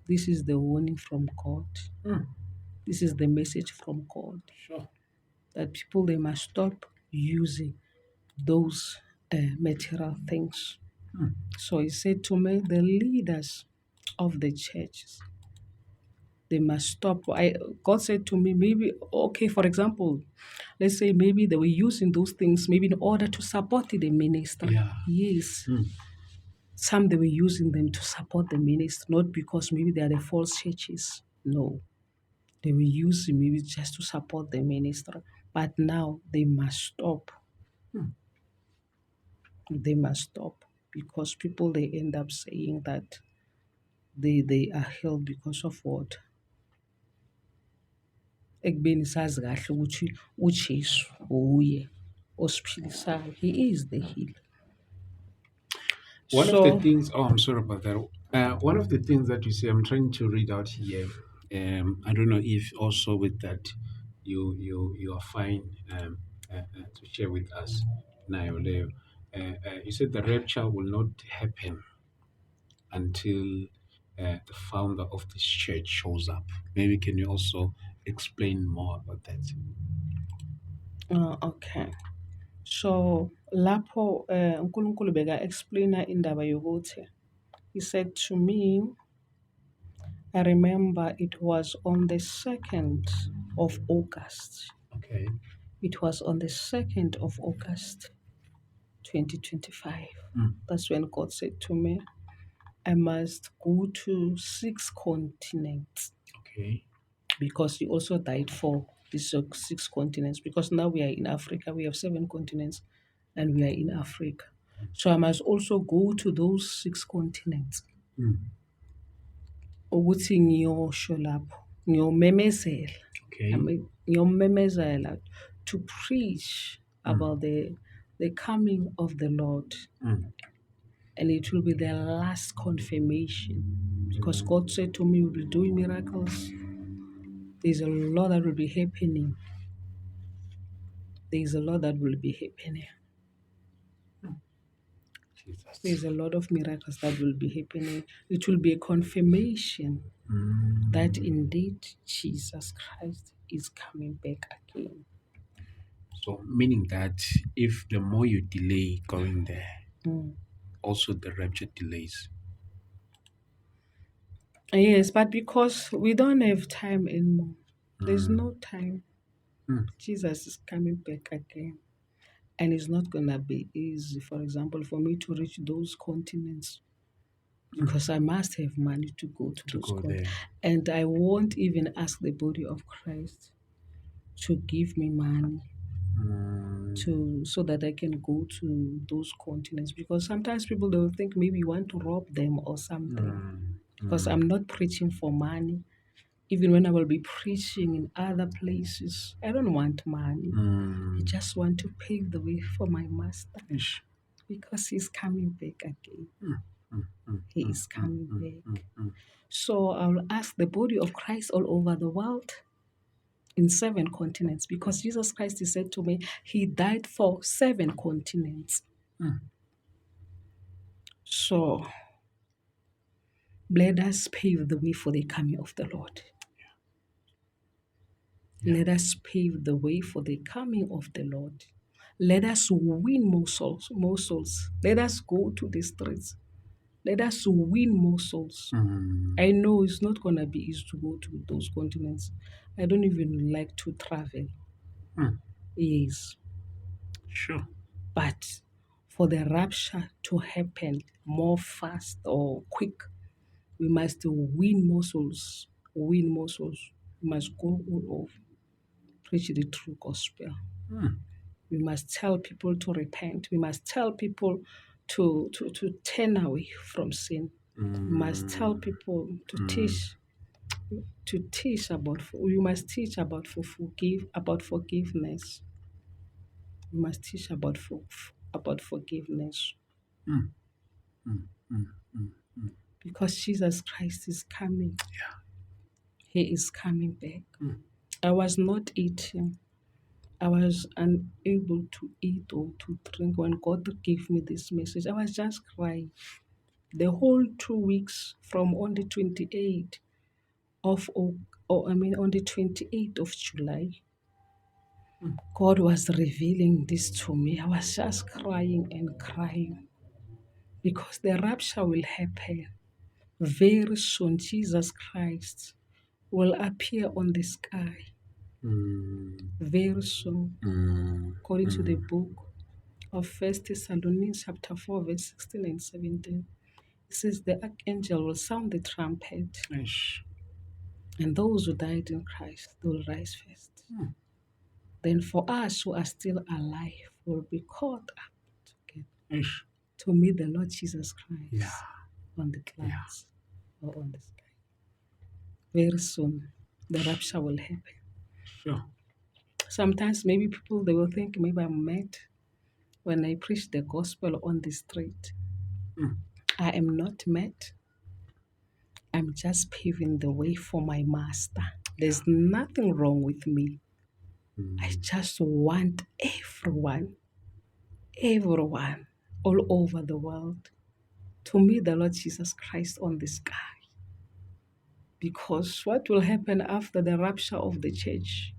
this is the warning from God. This is the message from God. Sure. That people, they must stop using those material things. So he said to me, the leaders of the churches, they must stop. God said to me, maybe, okay, for example, let's say maybe they were using those things maybe in order to support the ministry. Yeah. Yes. Some they were using them to support the ministry, not because maybe they are the false churches. No. They were using maybe just to support the ministry. But now they must stop. They must stop because people they end up saying that they are healed because of what? Ekubeni sazi kahle ukuthi uJesu uye osiphilisayo. He is the healer. One of the things, I'm sorry about that. One of the things that you say, I'm trying to read out here. I don't know if also with that you are fine to share with us now. You said the rapture will not happen until the founder of this church shows up. Maybe can you also explain more about that? Okay. So lapho uNkulunkulu beka explainer indaba yokuthi, he said to me, I remember it was on the 2nd of August. Okay. It was on the 2nd of August 2025. That's when God said to me, I must go to 6 continents. Okay. Because he also died for these 6 continents. Because now we are in Africa, we have 7 continents, and we are in Africa. So I must also go to those 6 continents. Ukuthi ngiyosho lapho, ngiyomemezela. Okay. Ngiyomemezela to preach about the coming of the Lord. And it will be the last confirmation Because God said to me, we'll be doing miracles. There's a lot that will be happening. There's a lot that will be happening. Jesus. There's a lot of miracles that will be happening. It will be a confirmation that indeed Jesus Christ is coming back again. So meaning that if the more you delay going there, Mm. also the rapture delays. Yes, but because we don't have time anymore, there's no time. Mm. Jesus is coming back again. And it's not going to be easy, for example, for me to reach those continents because I must have money to go to those go continents. there. And I won't even ask the body of Christ to give me money so that I can go to those continents, because sometimes people, they will think maybe you want to rob them or something, because I'm not preaching for money. Even when I will be preaching in other places, I don't want money. I just want to pave the way for my master, Ish. because he's coming back again. He is coming back. Mm. So I'll ask the body of Christ all over the world in 7 continents, because Jesus Christ, he said to me, he died for 7 continents. So let us pave the way for the coming of the Lord. Let us pave the way for the coming of the Lord. Let us win more souls, more souls. Let us go to the streets. Let us win more souls. I know it's not going to be easy to go to those continents. I don't even like to travel. Yes. Sure. But for the rapture to happen more fast or quick, we must win more souls. Win more souls. We must go all over. Preach the true gospel. We must tell people to repent. We must tell people to turn away from sin. We must tell people to teach about. We must teach about forgiveness. We must teach about forgiveness. Because Jesus Christ is coming. He is coming back. I was not eating. I was unable to eat or to drink when God gave me this message. I was just crying. The whole 2 weeks from on the 28th on the 28th of July, God was revealing this to me. I was just crying and crying, because the rapture will happen very soon. Jesus Christ will appear on the sky very soon, according to the book of 1 Thessalonians chapter 4, verse 16 and 17. It says the archangel will sound the trumpet, Ish. and those who died in Christ, they will rise first. Then for us who are still alive, will be caught up together Ish. to meet the Lord Jesus Christ Yeah. on the clouds or on the sky. Very soon, the rapture will happen. Sure. Sometimes maybe people, they will think maybe I'm mad when I preach the gospel on the street. I am not mad. I'm just paving the way for my master. There's nothing wrong with me. I just want everyone all over the world to meet the Lord Jesus Christ on the sky. Because what will happen after the rapture of the church?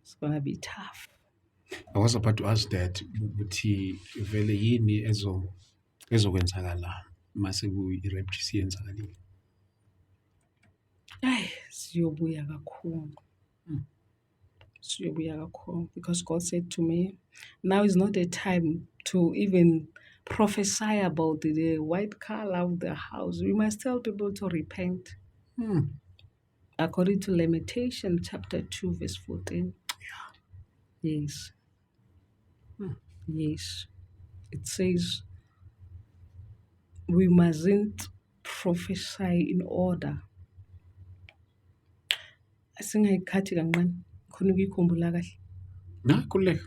It's going to be tough. I was about to ask that ukuthi vele yini ezokwenzakala mase i-rapture isiyenzakalile. Siyobuya kakhulu. Siyobuya kakhulu. Because God said to me, now is not a time to even prophesy about the white color of the house. We must tell people to repent. According to Lamentation chapter 2, verse 14. Yes. Yes. It says we mustn't prophesy in order. Asingayikhathi kancane khona ukuyikhumbula kahle. Na khululeka.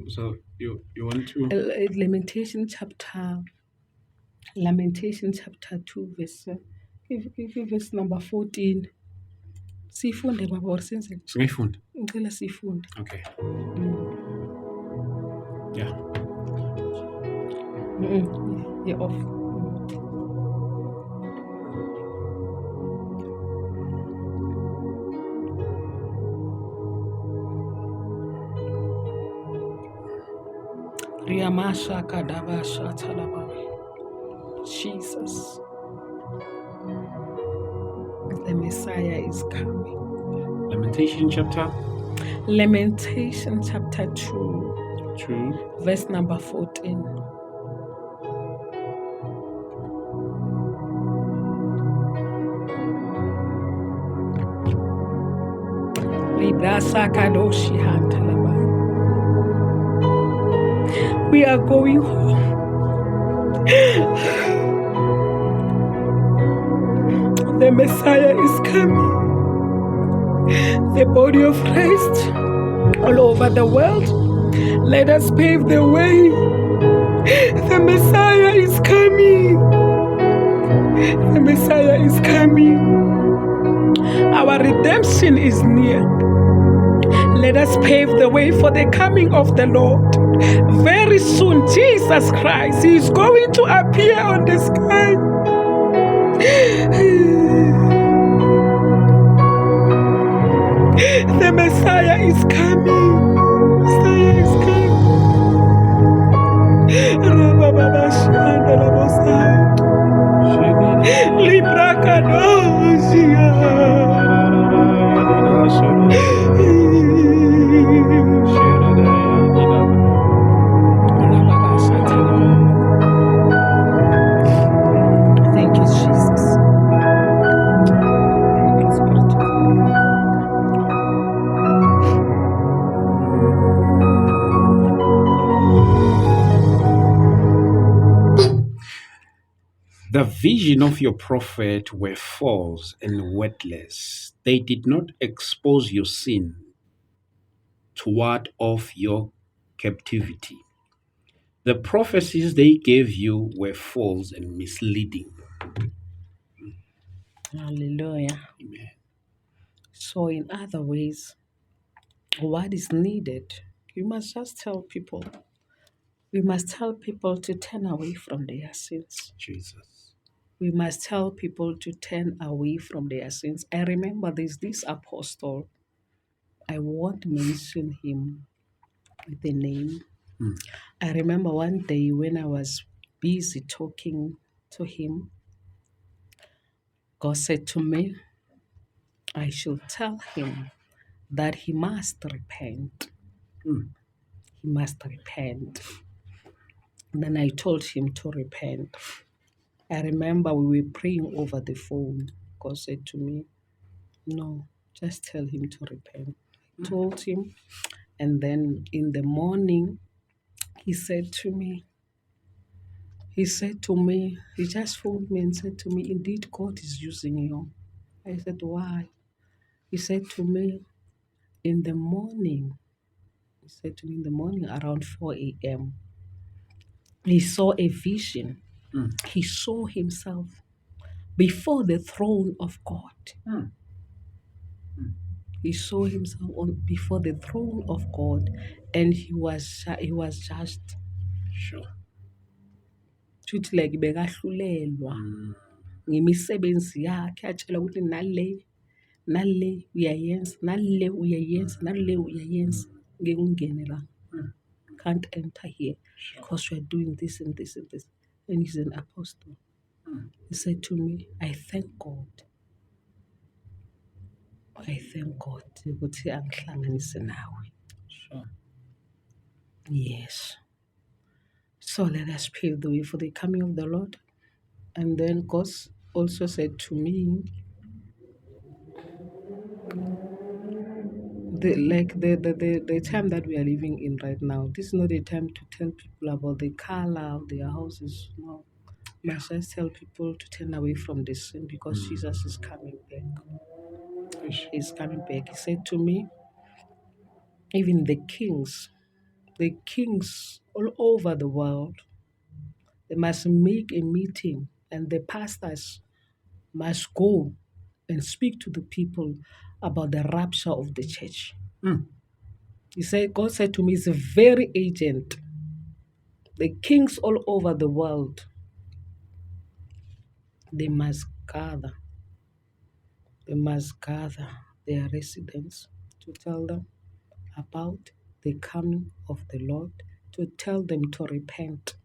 So You want to? Lamentation chapter 2 verse number 14. Sifunde baba or senzeni? Singayifundi. Ngicela sifunde. Okay. Yeah. Yeah, off. Riamasha kadabasha talabawi. Jesus, the Messiah is coming. Lamentation chapter Lamentation chapter 2, 2. verse number 14. Librasa kadoshi hantalabai. We are going home. The Messiah is coming. The body of Christ all over the world. Let us pave the way. The Messiah is coming. The Messiah is coming. Our redemption is near. Let us pave the way for the coming of the Lord. Very soon, Jesus Christ is going to appear on the sky. The Messiah is coming. Messiah is coming. Thank you, Jesus. Thank you, Spirit of The vision of your prophet were false and worthless. They did not expose your sin to ward off your captivity. The prophecies they gave you were false and misleading. Hallelujah. Amen. So, in other ways, what is needed? You must just tell people. We must tell people to turn away from their sins. Jesus. We must tell people to turn away from their sins. I remember there's this apostle. I won't mention him with the name. I remember one day when I was busy talking to him, God said to me, I should tell him that he must repent. He must repent. Then I told him to repent. I remember we were praying over the phone. God said to me, no, just tell him to repent. I told him, and then in the morning, he said to me, he just phoned me and said to me, indeed, God is using you. I said, why? He said to me, in the morning, around 4 a.m., he saw a vision. He saw himself before the throne of God. He saw himself before the throne of God, and he was judged. Sure. Shuthi like bekahlulelwa ngemisebenzi yakhe, atshela ukuthi nale uyayenza, nale uyayenza, nale uyayenza, ngeke ungene la. Can't enter here because you are doing this and this and this. And he's an apostle. He said to me, I thank God. I thank God ukuthi angihlanganise nawe. Sure. Yes. So let us pave the way for the coming of the Lord. And then God also said to me, the time that we are living in right now, this is not a time to tell people about the color of their houses. No. You must just tell people to turn away from the sin because Jesus is coming back. He's coming back. He said to me, even the kings the kings all over the world, they must make a meeting, and the pastors must go and speak to the people about the rapture of the church. He said, God said to me, it's very urgent. The kings all over the world, they must gather. They must gather their residents to tell them about the coming of the Lord, to tell them to repent.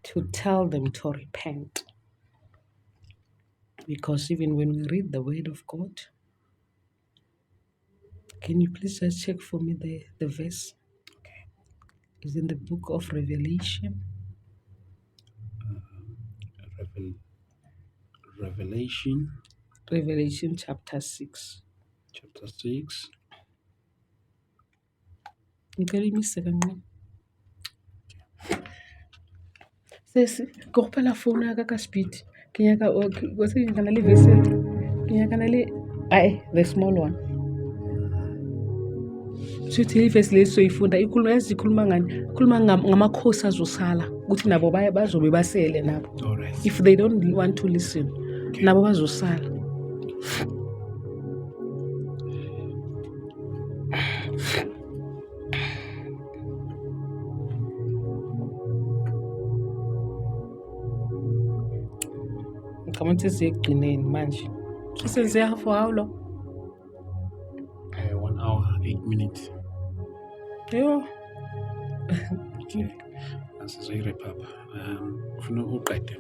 To tell them to repent. Because even when we read the word of God, can you please just check for me the verse? Okay. It's in the book of Revelation. Revelation Revelation chapter 6. chapter 6. Ngicela imise kancane. Sesi, ke gopela phone ya ka speed. Ke nyaka go se ke na le verse. Ke nyaka na le the small one. Sithi ivesi lesoyifunda ikhuluma ngani? Ikhuluma ngamakhosi azosala ukuthi nabo bazobe basele nabo. All right. If they don't want to listen, nabo bazosala. Ngicabanga ukuthi siyekugcineni manje. Sisenze for how long? 1 hour, 8 minutes. Yo. Okay. Asizoyirepha apha. Ufuna uqede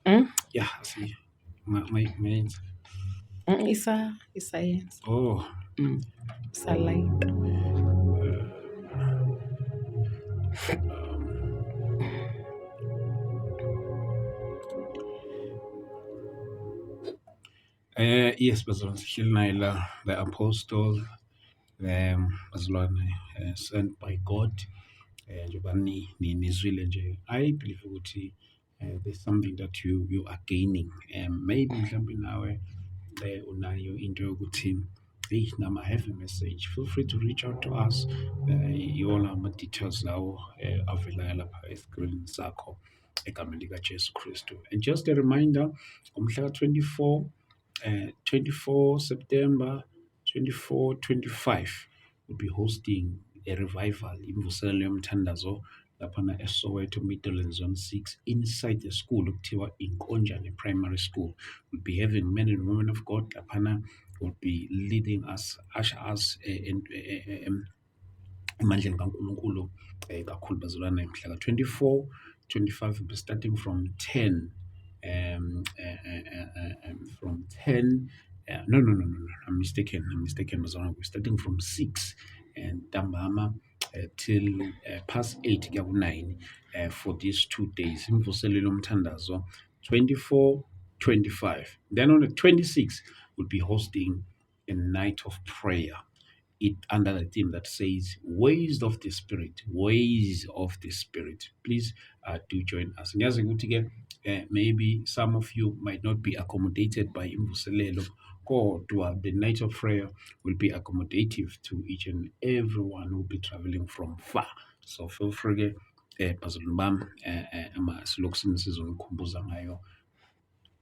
Mm? Yeah, asi mayenza. Isayenza. Oh. Isa light. Yes, bazalwane sihleli naye la, the apostle, bazalwane, sent by God. Njengoba nizwile nje, I believe ukuthi there's something that you are gaining. Maybe mhlawumbe nawe unayo into yokuthi hey, nama have a message. Feel free to reach out to us. Yona ama-details lawo avelayo lapha escreen sakho egameni likaJesu Kristu. And just a reminder, ngomhla ka-24 September 24-25 we'll be hosting a revival, imvuselelo yomthandazo laphana eSoweto Midlands Zone 6 inside the school okuthiwa Inkonjane Primary School. We'll be having men and women of God laphana will be leading us, usher us emandleni kaNkulunkulu kakhulu bazalwane. Mhla ka-24, 25 will be starting from 10 from 10 no, I'm mistaken bazalwane. We're starting from 6 and ntambama till past 8 kuya ku-9 for these 2 days, imvuselelo yomthandazo 24, 25. Then on the 26th we'll be hosting a night of prayer, it under the theme that says ways of the spirit. Please do join us. Ngiyazi ukuthi ke maybe some of you might not be accommodated by imvuselelo, kodwa the night of prayer will be accommodative to each and everyone who will be traveling from far. So feel free ke bazalwane bami silokhu sizonikhumbuza ngayo.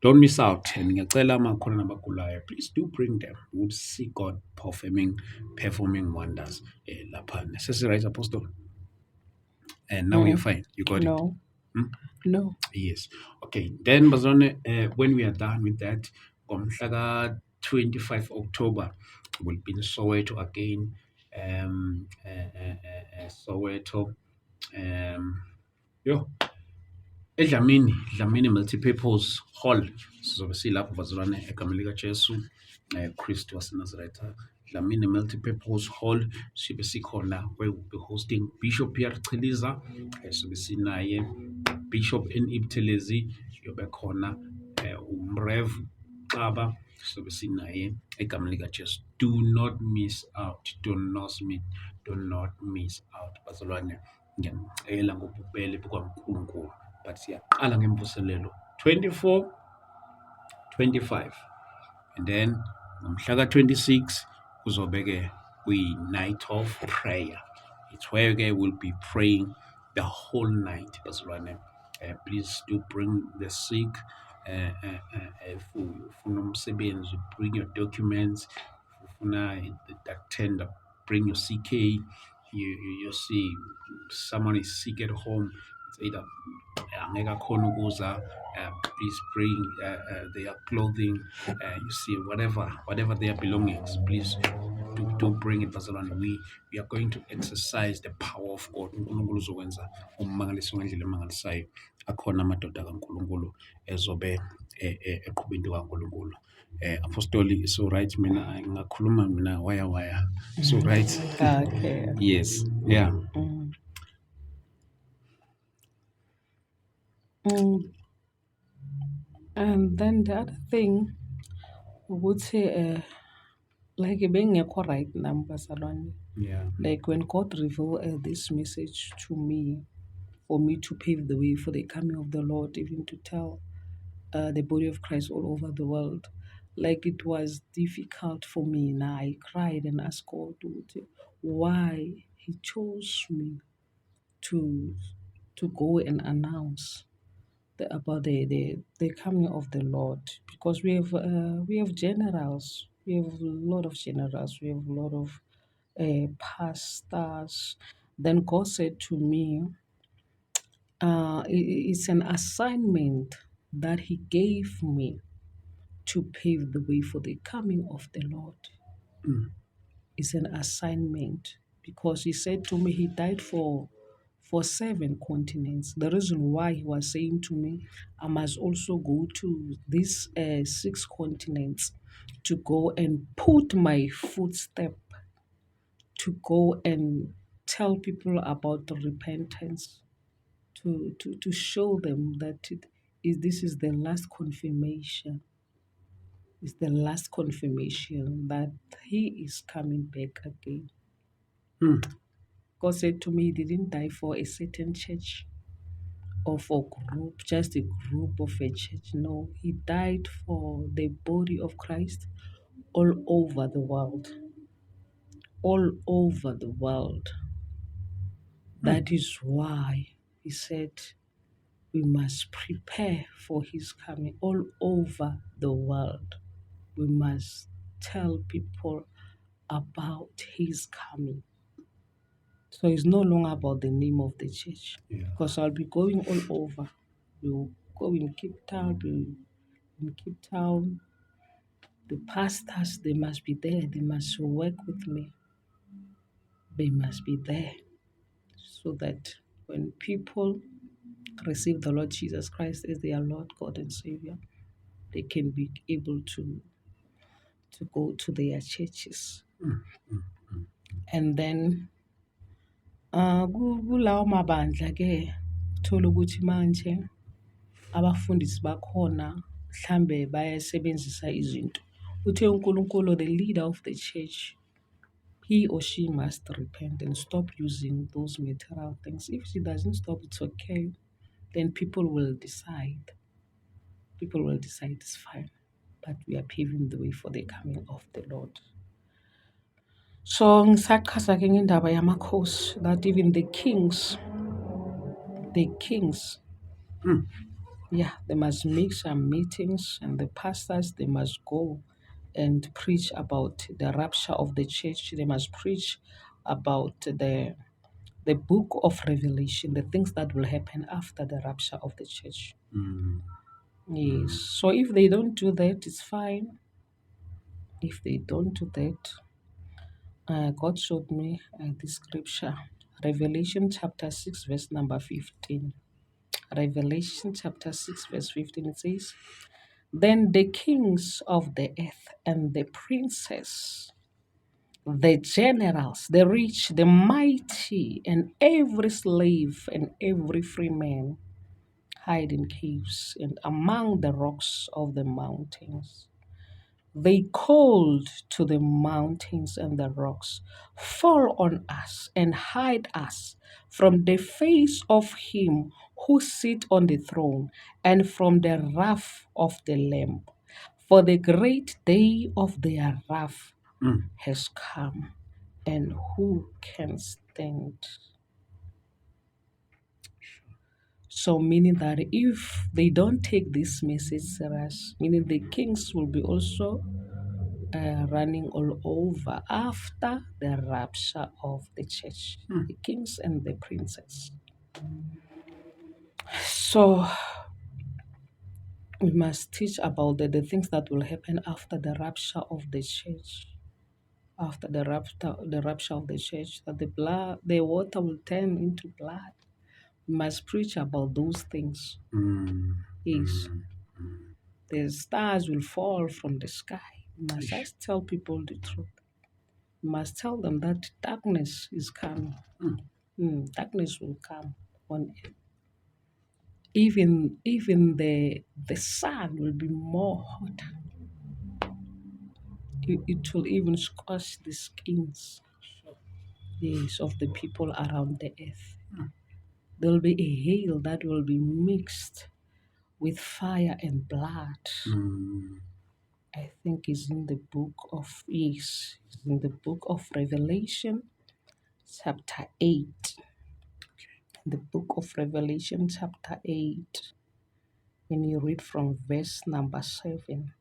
Don't miss out. And ngiyacela amakhona nabagulayo, please do bring them. We would see God performing wonders. Lapha. Right, Apostle? And now you're fine. You got it? No. Yes. Okay. Then, bazalwane, when we are done with that, ngomhla ka-25 October, we'll be in Soweto again. Soweto. Dlamini Multipurpose Hall sizobe silapho bazalwane egameni likaJesu Kristu waseNazaretha. Dlamini Multipurpose Hall sibe sikhona, where we'll be hosting Bishop Pierre Chiliza, sibe sinaye Bishop N.E. Buthelezi, yobe khona Rev Xaba, sibe sinaye egameni likaJesu. Do not miss out bazalwane. Ngiyacela ngobubele bukaNkulunkulu, but siyaqala ngemvuselelo 24, 25 and then ngomhla ka-26 kuzobe kwi-night of prayer. It's where we'll be praying the whole night. Please do bring the sick. If ufuna umsebenzi, bring your documents. If ufuna that tender, bring your CK. You see someone is sick at home. It's either angeke akhone ukuza, please bring their clothing, you see whatever their belongings, please do bring it, bazalwane. We are going to exercise the power of God. uNkulunkulu uzokwenza ummangaliso ngendlela emangalisayo. Akhona amadoda kaNkulunkulu ezobe eqhuba into kaNkulunkulu. Apostoli, so right, mina ngingakhuluma mina waya, so right. Okay. Yes, yeah. And then the other thing, ukuthi like bengekho right number bazalwane. Yeah. Like when God revealed this message to me, for me to pave the way for the coming of the Lord, even to tell the body of Christ all over the world. Like it was difficult for me. Now I cried and asked God why He chose me to go and announce about the coming of the Lord, because we have generals, we have a lot of generals, we have a lot of pastors. Then God said to me, it's an assignment that He gave me to pave the way for the coming of the Lord. It's an assignment because He said to me He died for 7 continents. The reason why He was saying to me, I must also go to these 6 continents to go and put my footstep, to go and tell people about the repentance, to show them that this is the last confirmation. It's the last confirmation that He is coming back again. God said to me, He didn't die for a certain church or for group, just a group of a church. No, He died for the body of Christ all over the world. All over the world. That is why He said we must prepare for His coming all over the world. We must tell people about His coming. So it's no longer about the name of the church. Yeah. Because I'll be going all over. We'll go in Cape Town. In Cape Town, the pastors, they must be there. They must work with me. They must be there. So that when people receive the Lord Jesus Christ as their Lord, God, and Savior, they can be able to go to their churches. And then kulawo mabandla ke uthola ukuthi manje abafundisi bakhona mhlambe bayasebenzisa izinto. Uthe uNkulunkulu, the leader of the church, he or she must repent and stop using those material things. If she doesn't stop, it's okay. Then people will decide. People will decide it's fine. But we are paving the way for the coming of the Lord. So ngisaqhaza ke ngendaba yamakhosi, that even the kings, yeah, they must make some meetings, and the pastors, they must go and preach about the rapture of the church. They must preach about the book of Revelation, the things that will happen after the rapture of the church. Yes. So if they don't do that, it's fine. If they don't do that, God showed me this scripture, Revelation chapter 6, verse number 15. Revelation chapter 6, verse 15, it says, Then the kings of the earth and the princes, the generals, the rich, the mighty, and every slave and every free man hide in caves and among the rocks of the mountains. They called to the mountains and the rocks, Fall on us and hide us from the face of him who sit on the throne and from the wrath of the Lamb. For the great day of their wrath has come, and who can stand? So meaning that if they don't take this message serious, meaning the kings will be also running all over after the rapture of the church, the kings and the princes. So we must teach about the things that will happen after the rapture of the church. After the rapture of the church, that the water will turn into blood. We must preach about those things. Yes, the stars will fall from the sky. We must just tell people the truth. We must tell them that darkness is coming. Darkness will come on earth. Even the sun will be more hotter. It will even scorch the skins, yes, of the people around the earth. There will be a hail that will be mixed with fire and blood. I think it's in the book of yes, it's in the book of Revelation, chapter 8. The book of Revelation, chapter 8. When you read from verse number 7.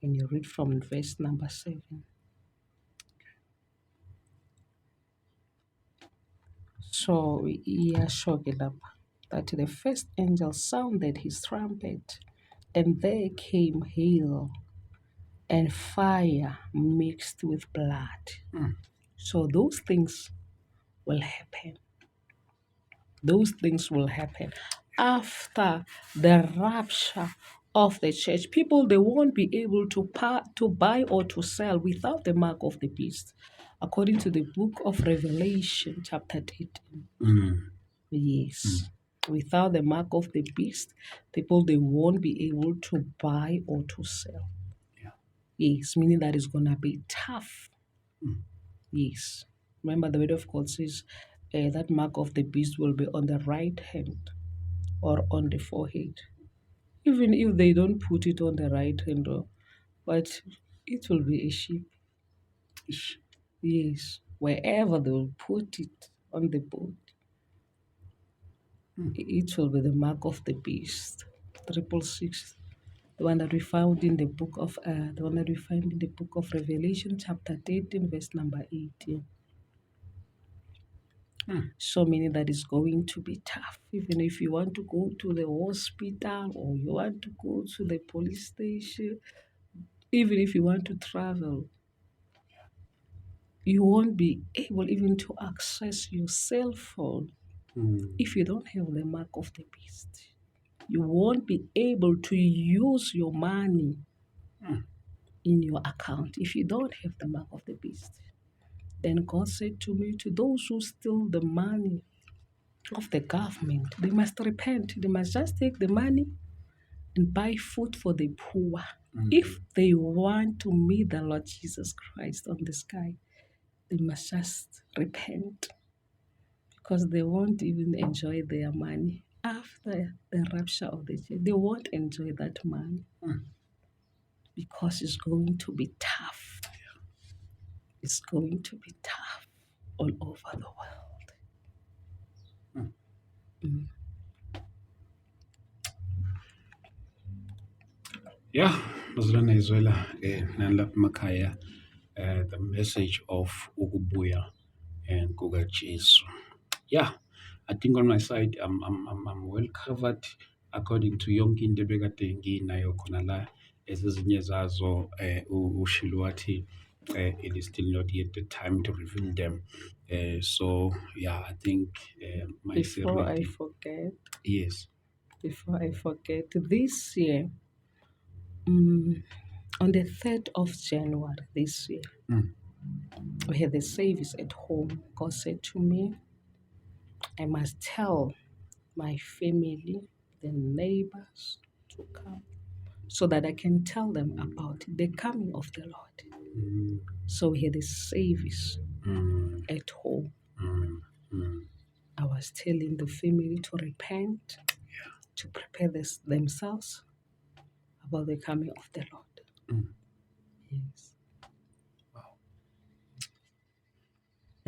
When you read from verse number 7. So iyashokelapha that the first angel sounded his trumpet, and there came hail and fire mixed with blood. So those things will happen. Those things will happen after the rapture of the church. People, they won't be able to buy or to sell without the mark of the beast. According to the book of Revelation, chapter 18. Yes. Without the mark of the beast, people, they won't be able to buy or to sell. Yes, meaning that it's going to be tough. Yes. Remember, the word of God says that mark of the beast will be on the right hand or on the forehead. Even if they don't put it on the right hand, but it will be a sheep. Yes. Wherever they will put it on the boat, it will be the mark of the beast. 666. The one that we found in the book of Revelation, chapter 13, verse number 18. So meaning that it's going to be tough. Even if you want to go to the hospital or you want to go to the police station, even if you want to travel, you won't be able even to access your cell phone if you don't have the mark of the beast. You won't be able to use your money in your account if you don't have the mark of the beast. Then God said to me, to those who steal the money of the government, they must repent. They must just take the money and buy food for the poor. If they want to meet the Lord Jesus Christ on the sky, they must just repent, because they won't even enjoy their money after the rapture of the church. They won't enjoy that money because it's going to be tough. It's going to be tough all over the world. Yeah, bazalwane izwela nalapha emakhaya the message of ukubuya kukaJesu. Yeah, I think on my side I'm well covered according to yonke into ebekade nginayo khona la. Ezinye zazo ushilo wathi it is still not yet the time to reveal them. So yeah, I think Before I forget, yes. This year, on the 3rd of January this year, we had the service at home. God said to me, I must tell my family, the neighbors to come, so that I can tell them about the coming of the Lord. So we had a service at home. I was telling the family to repent, to prepare themselves about the coming of the Lord. Yes.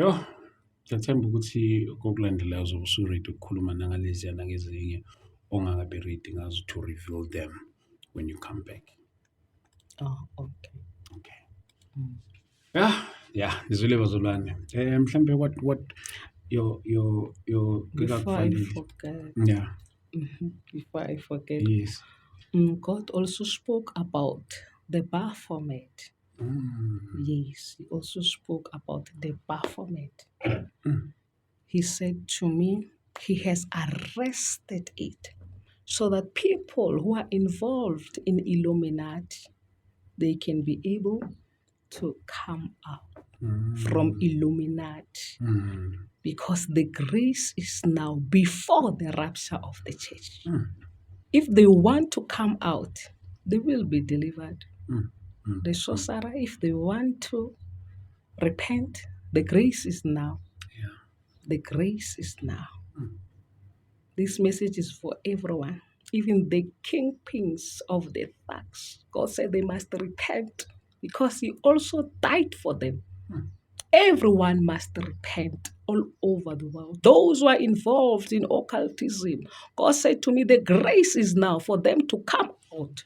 Yo, ngiyathemba ukuthi kokulandelayo uzobe usu-ready ukukhuluma nangaleziya nangezinye ongakabi ready ngazo to reveal them when you come back. Oh, okay. Okay. Mm. Yeah, ngizwile bazalwane. Mhlambe what your Before I Kikakufalile. forget, Yeah. before I forget, Yes. God also spoke about the Baphomet. Mm. Yes, He also spoke about the Baphomet. Mm. He said to me, He has arrested it so that people who are involved in Illuminati, they can be able to come out from Illuminati, because the grace is now before the rapture of the church. If they want to come out, they will be delivered. The sorcerer, if they want to repent, the grace is now. Yeah. The grace is now. This message is for everyone, even the kingpins of the thugs. God said they must repent because He also died for them. Everyone must repent all over the world. Those who are involved in occultism, God said to me, the grace is now for them to come out.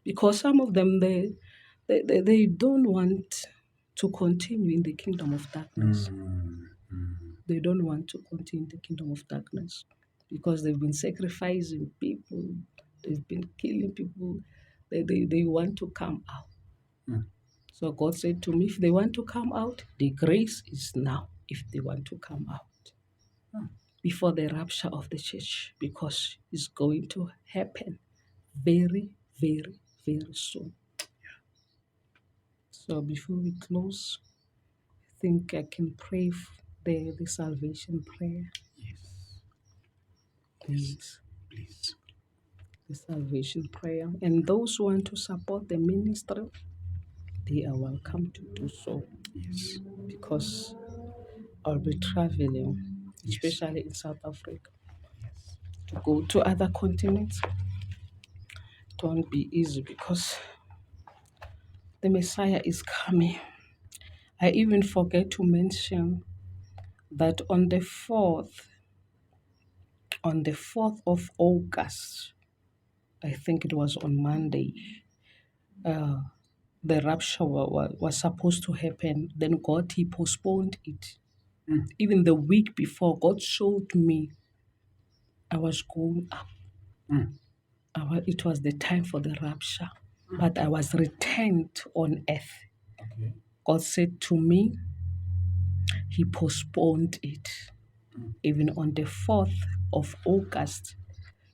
Because some of them, they don't want to continue in the kingdom of darkness. They don't want to continue in the kingdom of darkness because they've been sacrificing people, they've been killing people. They want to come out. So God said to me, if they want to come out, the grace is now if they want to come out before the rapture of the church, because it's going to happen very, very, very soon. So before we close, I think I can pray the salvation prayer. Yes. Please. The salvation prayer. And those who want to support the ministry, they are welcome to do so. Yes. Because I'll be traveling, Yes. especially in South Africa, Yes. to go to other continents. It won't be easy because the Messiah is coming. I even forget to mention that on the 4th of August, I think it was on Monday, the rapture was supposed to happen. Then God, He postponed it. Even the week before, God showed me I was going up. It was the time for the rapture, but I was returned on earth. Okay. God said to me, He postponed it. Even on the 4th of August,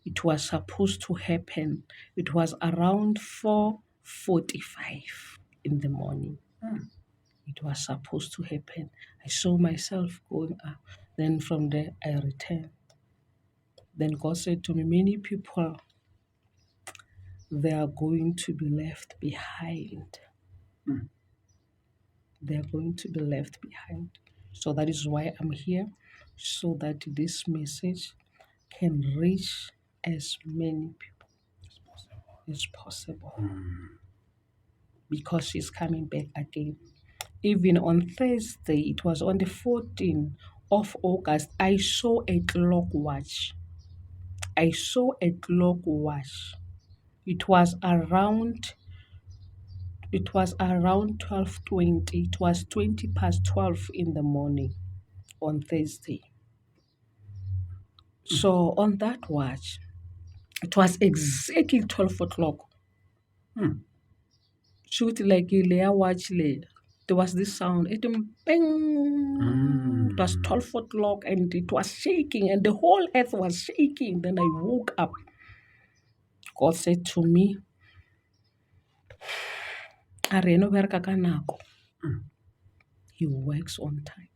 it was supposed to happen. It was around 4:45 in the morning. It was supposed to happen. I saw myself going up. Then from there, I returned. Then God said to me, many people, they are going to be left behind. They are going to be left behind. So that is why I'm here, so that this message can reach as many people as possible. Because she's coming back again. Even on Thursday, it was on the 14th of August, I saw a clock watch. It was around 12:20. It was 20 past 12 in the morning on Thursday. So on that watch, it was exactly 12 o'clock. Shoot like a watch late. There was this sound. It was 12 o'clock and it was shaking and the whole earth was shaking. Then I woke up. God said to me, Areno bereka ka nako. He works on time.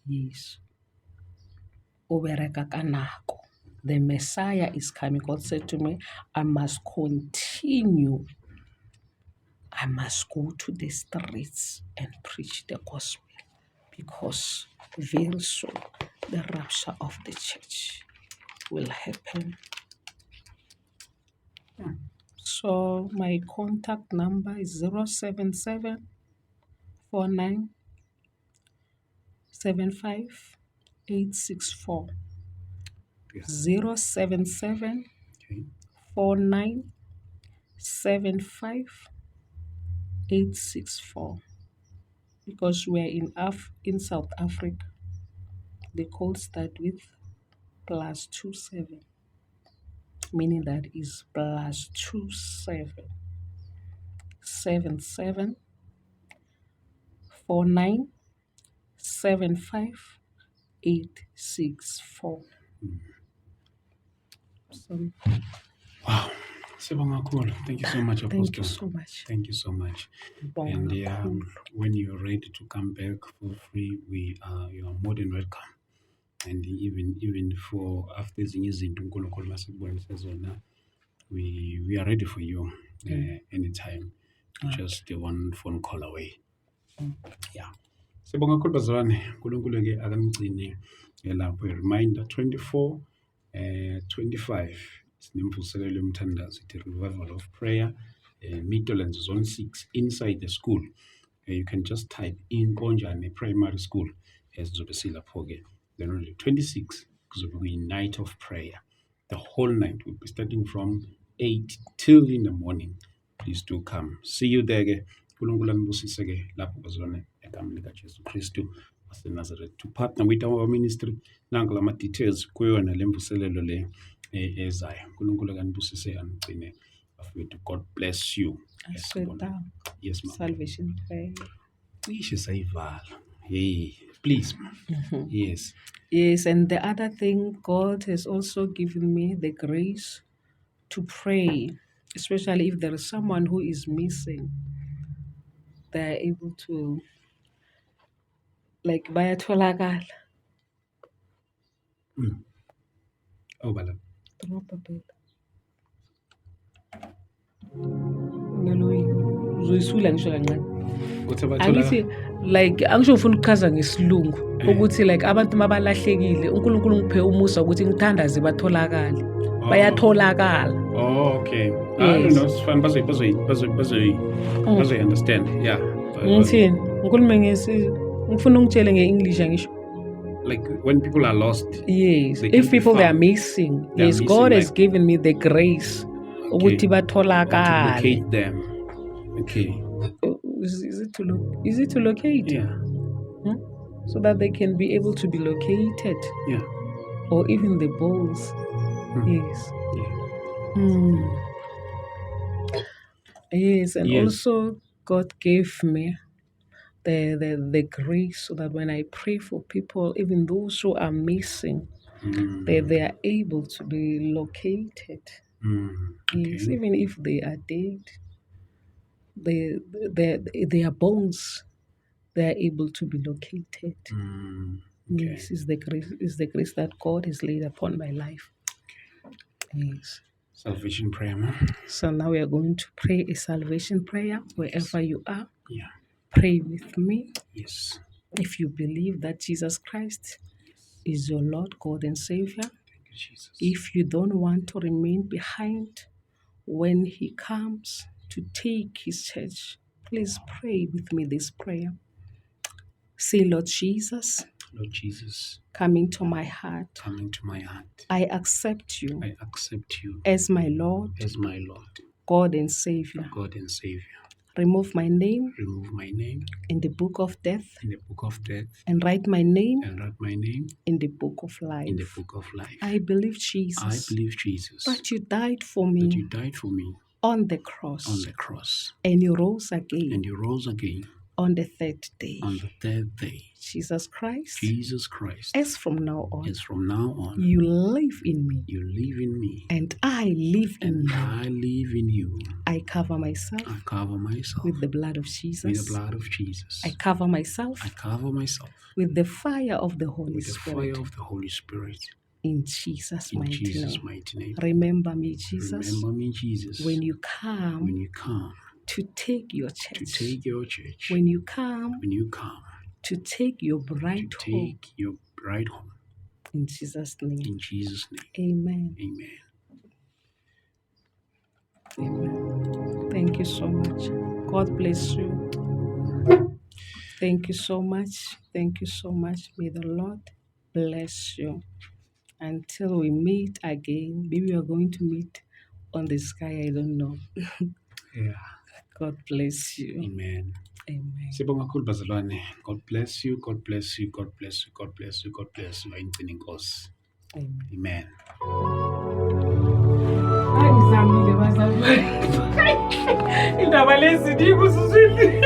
Yes. O bereka ka nako. The Messiah is coming. God said to me, I must continue. I must go to the streets and preach the gospel, because very soon the rapture of the church will happen. So my contact number is 077 49 75864. Yeah. 077 Okay. 4975 864. Because we're in South Africa, the code start with +27, meaning that is +27 77 49 75 864. So, Wow. Sibonga kakhulu. Thank you so much, thank Apostle. you so much. Thank you so much. Ngibonga And kakhulu. when you're ready to come back for free, you are more than welcome. And even for after ezinye izinto uNkulunkulu masibonisa zona, we are ready for you anytime. Just the one phone call away. Yeah. Sibonga kakhulu bazalwane. uNkulunkulu ke akamgcine lapho. Reminder 24 25 sinemvuselelo yomthandazo, the revival of prayer, Midlands Zone 6 inside the school. You can just type in Konjani Primary School as zobe silapho ke. Then on the 26th kuzobe kuyi night of prayer. The whole night will be starting from 8 till in the morning. Please do come. See you there ke. uNkulunkulu anibusise ke lapho bazalwane egameni likaJesu Kristu waseNazaretha. To partner with our ministry, nanku lama details kuyona lemvuselelo le ezayo. uNkulunkulu akanibusise anigcine bafowethu. God bless you. I sweat down. Yes, ma'am. Salvation prayer. Cishe sayivala. Hey, please, ma'am. Yes. Yes, and the other thing, God has also given me the grace to pray, especially if there is someone who is missing. They are able to, like, bayatholakala. Oh, bala. Drop a bit. Uzoyisula ngisho kancane. Angithi like angisho ufuna ukuchaza ngesilungu ukuthi like abantu mabalahlekile uNkulunkulu ngiphe umusa ukuthi ngithandaze batholakale. Bayatholakala. Oh, okay. I don't know. Sifana bazoyi understand. Yeah. Ngithini? Ngikhulume ngifuna ungitshele nge-English angisho. Like when people are lost. Yes. If people they are missing, yes, God has given me the grace ukuthi batholakale. To locate them. Okay. Is it to locate? Yeah. So that they can be able to be located. Yeah. Or even the bones. Yes. Yeah. Yes, and also God gave me the grace so that when I pray for people, even those who are missing, they are able to be located. Okay. Yes, even if they are dead, their bones, they are able to be located. Okay. Yes, is the grace that God has laid upon my life. Yes. Salvation prayer, ma'am. So now we are going to pray a salvation prayer wherever you are. Yeah. Pray with me. Yes. If you believe that Jesus Christ is your Lord, God, and Savior. Thank you, Jesus. If you don't want to remain behind when He comes to take His church, please pray with me this prayer. Say, Lord Jesus. Lord Jesus. Come into my heart. Come into my heart. I accept you. I accept you. As my Lord. As my Lord. God and Savior. God and Savior. Remove my name. Remove my name. In the book of death. In the book of death. And write my name. And write my name. In the book of life. In the book of life. I believe Jesus. I believe Jesus. That you died for me. That you died for me. On the cross. On the cross. And you rose again. And you rose again. On the third day. On the third day. Jesus Christ. Jesus Christ. As from now on. As from now on. You live in me. You live in me. And I live in you. I live in you. I cover myself. I cover myself. With the blood of Jesus. With the blood of Jesus. I cover myself. I cover myself. With the fire of the Holy With the Spirit. fire of the Holy Spirit. In Jesus' mighty name. name. Remember me, Jesus. Remember me, Jesus. When you come. When you come. To take your church. To take your church. When you come. When you come. To take your bride to home. Take your bride home. In Jesus' name. In Jesus' name. Amen. Amen. Amen. Thank you so much. God bless you. Thank you so much. Thank you so much. May the Lord bless you. Until we meet again, maybe we are going to meet on the sky. I don't know. Yeah. God bless you. Amen. Amen. Sibonga kakhulu bazalwane. God bless you. God bless you. God bless you. God bless you. God bless you. Ayingcini inkosi. Amen. Amen. Angizamile bazalwane. Indaba lezi ndikuzuzwile.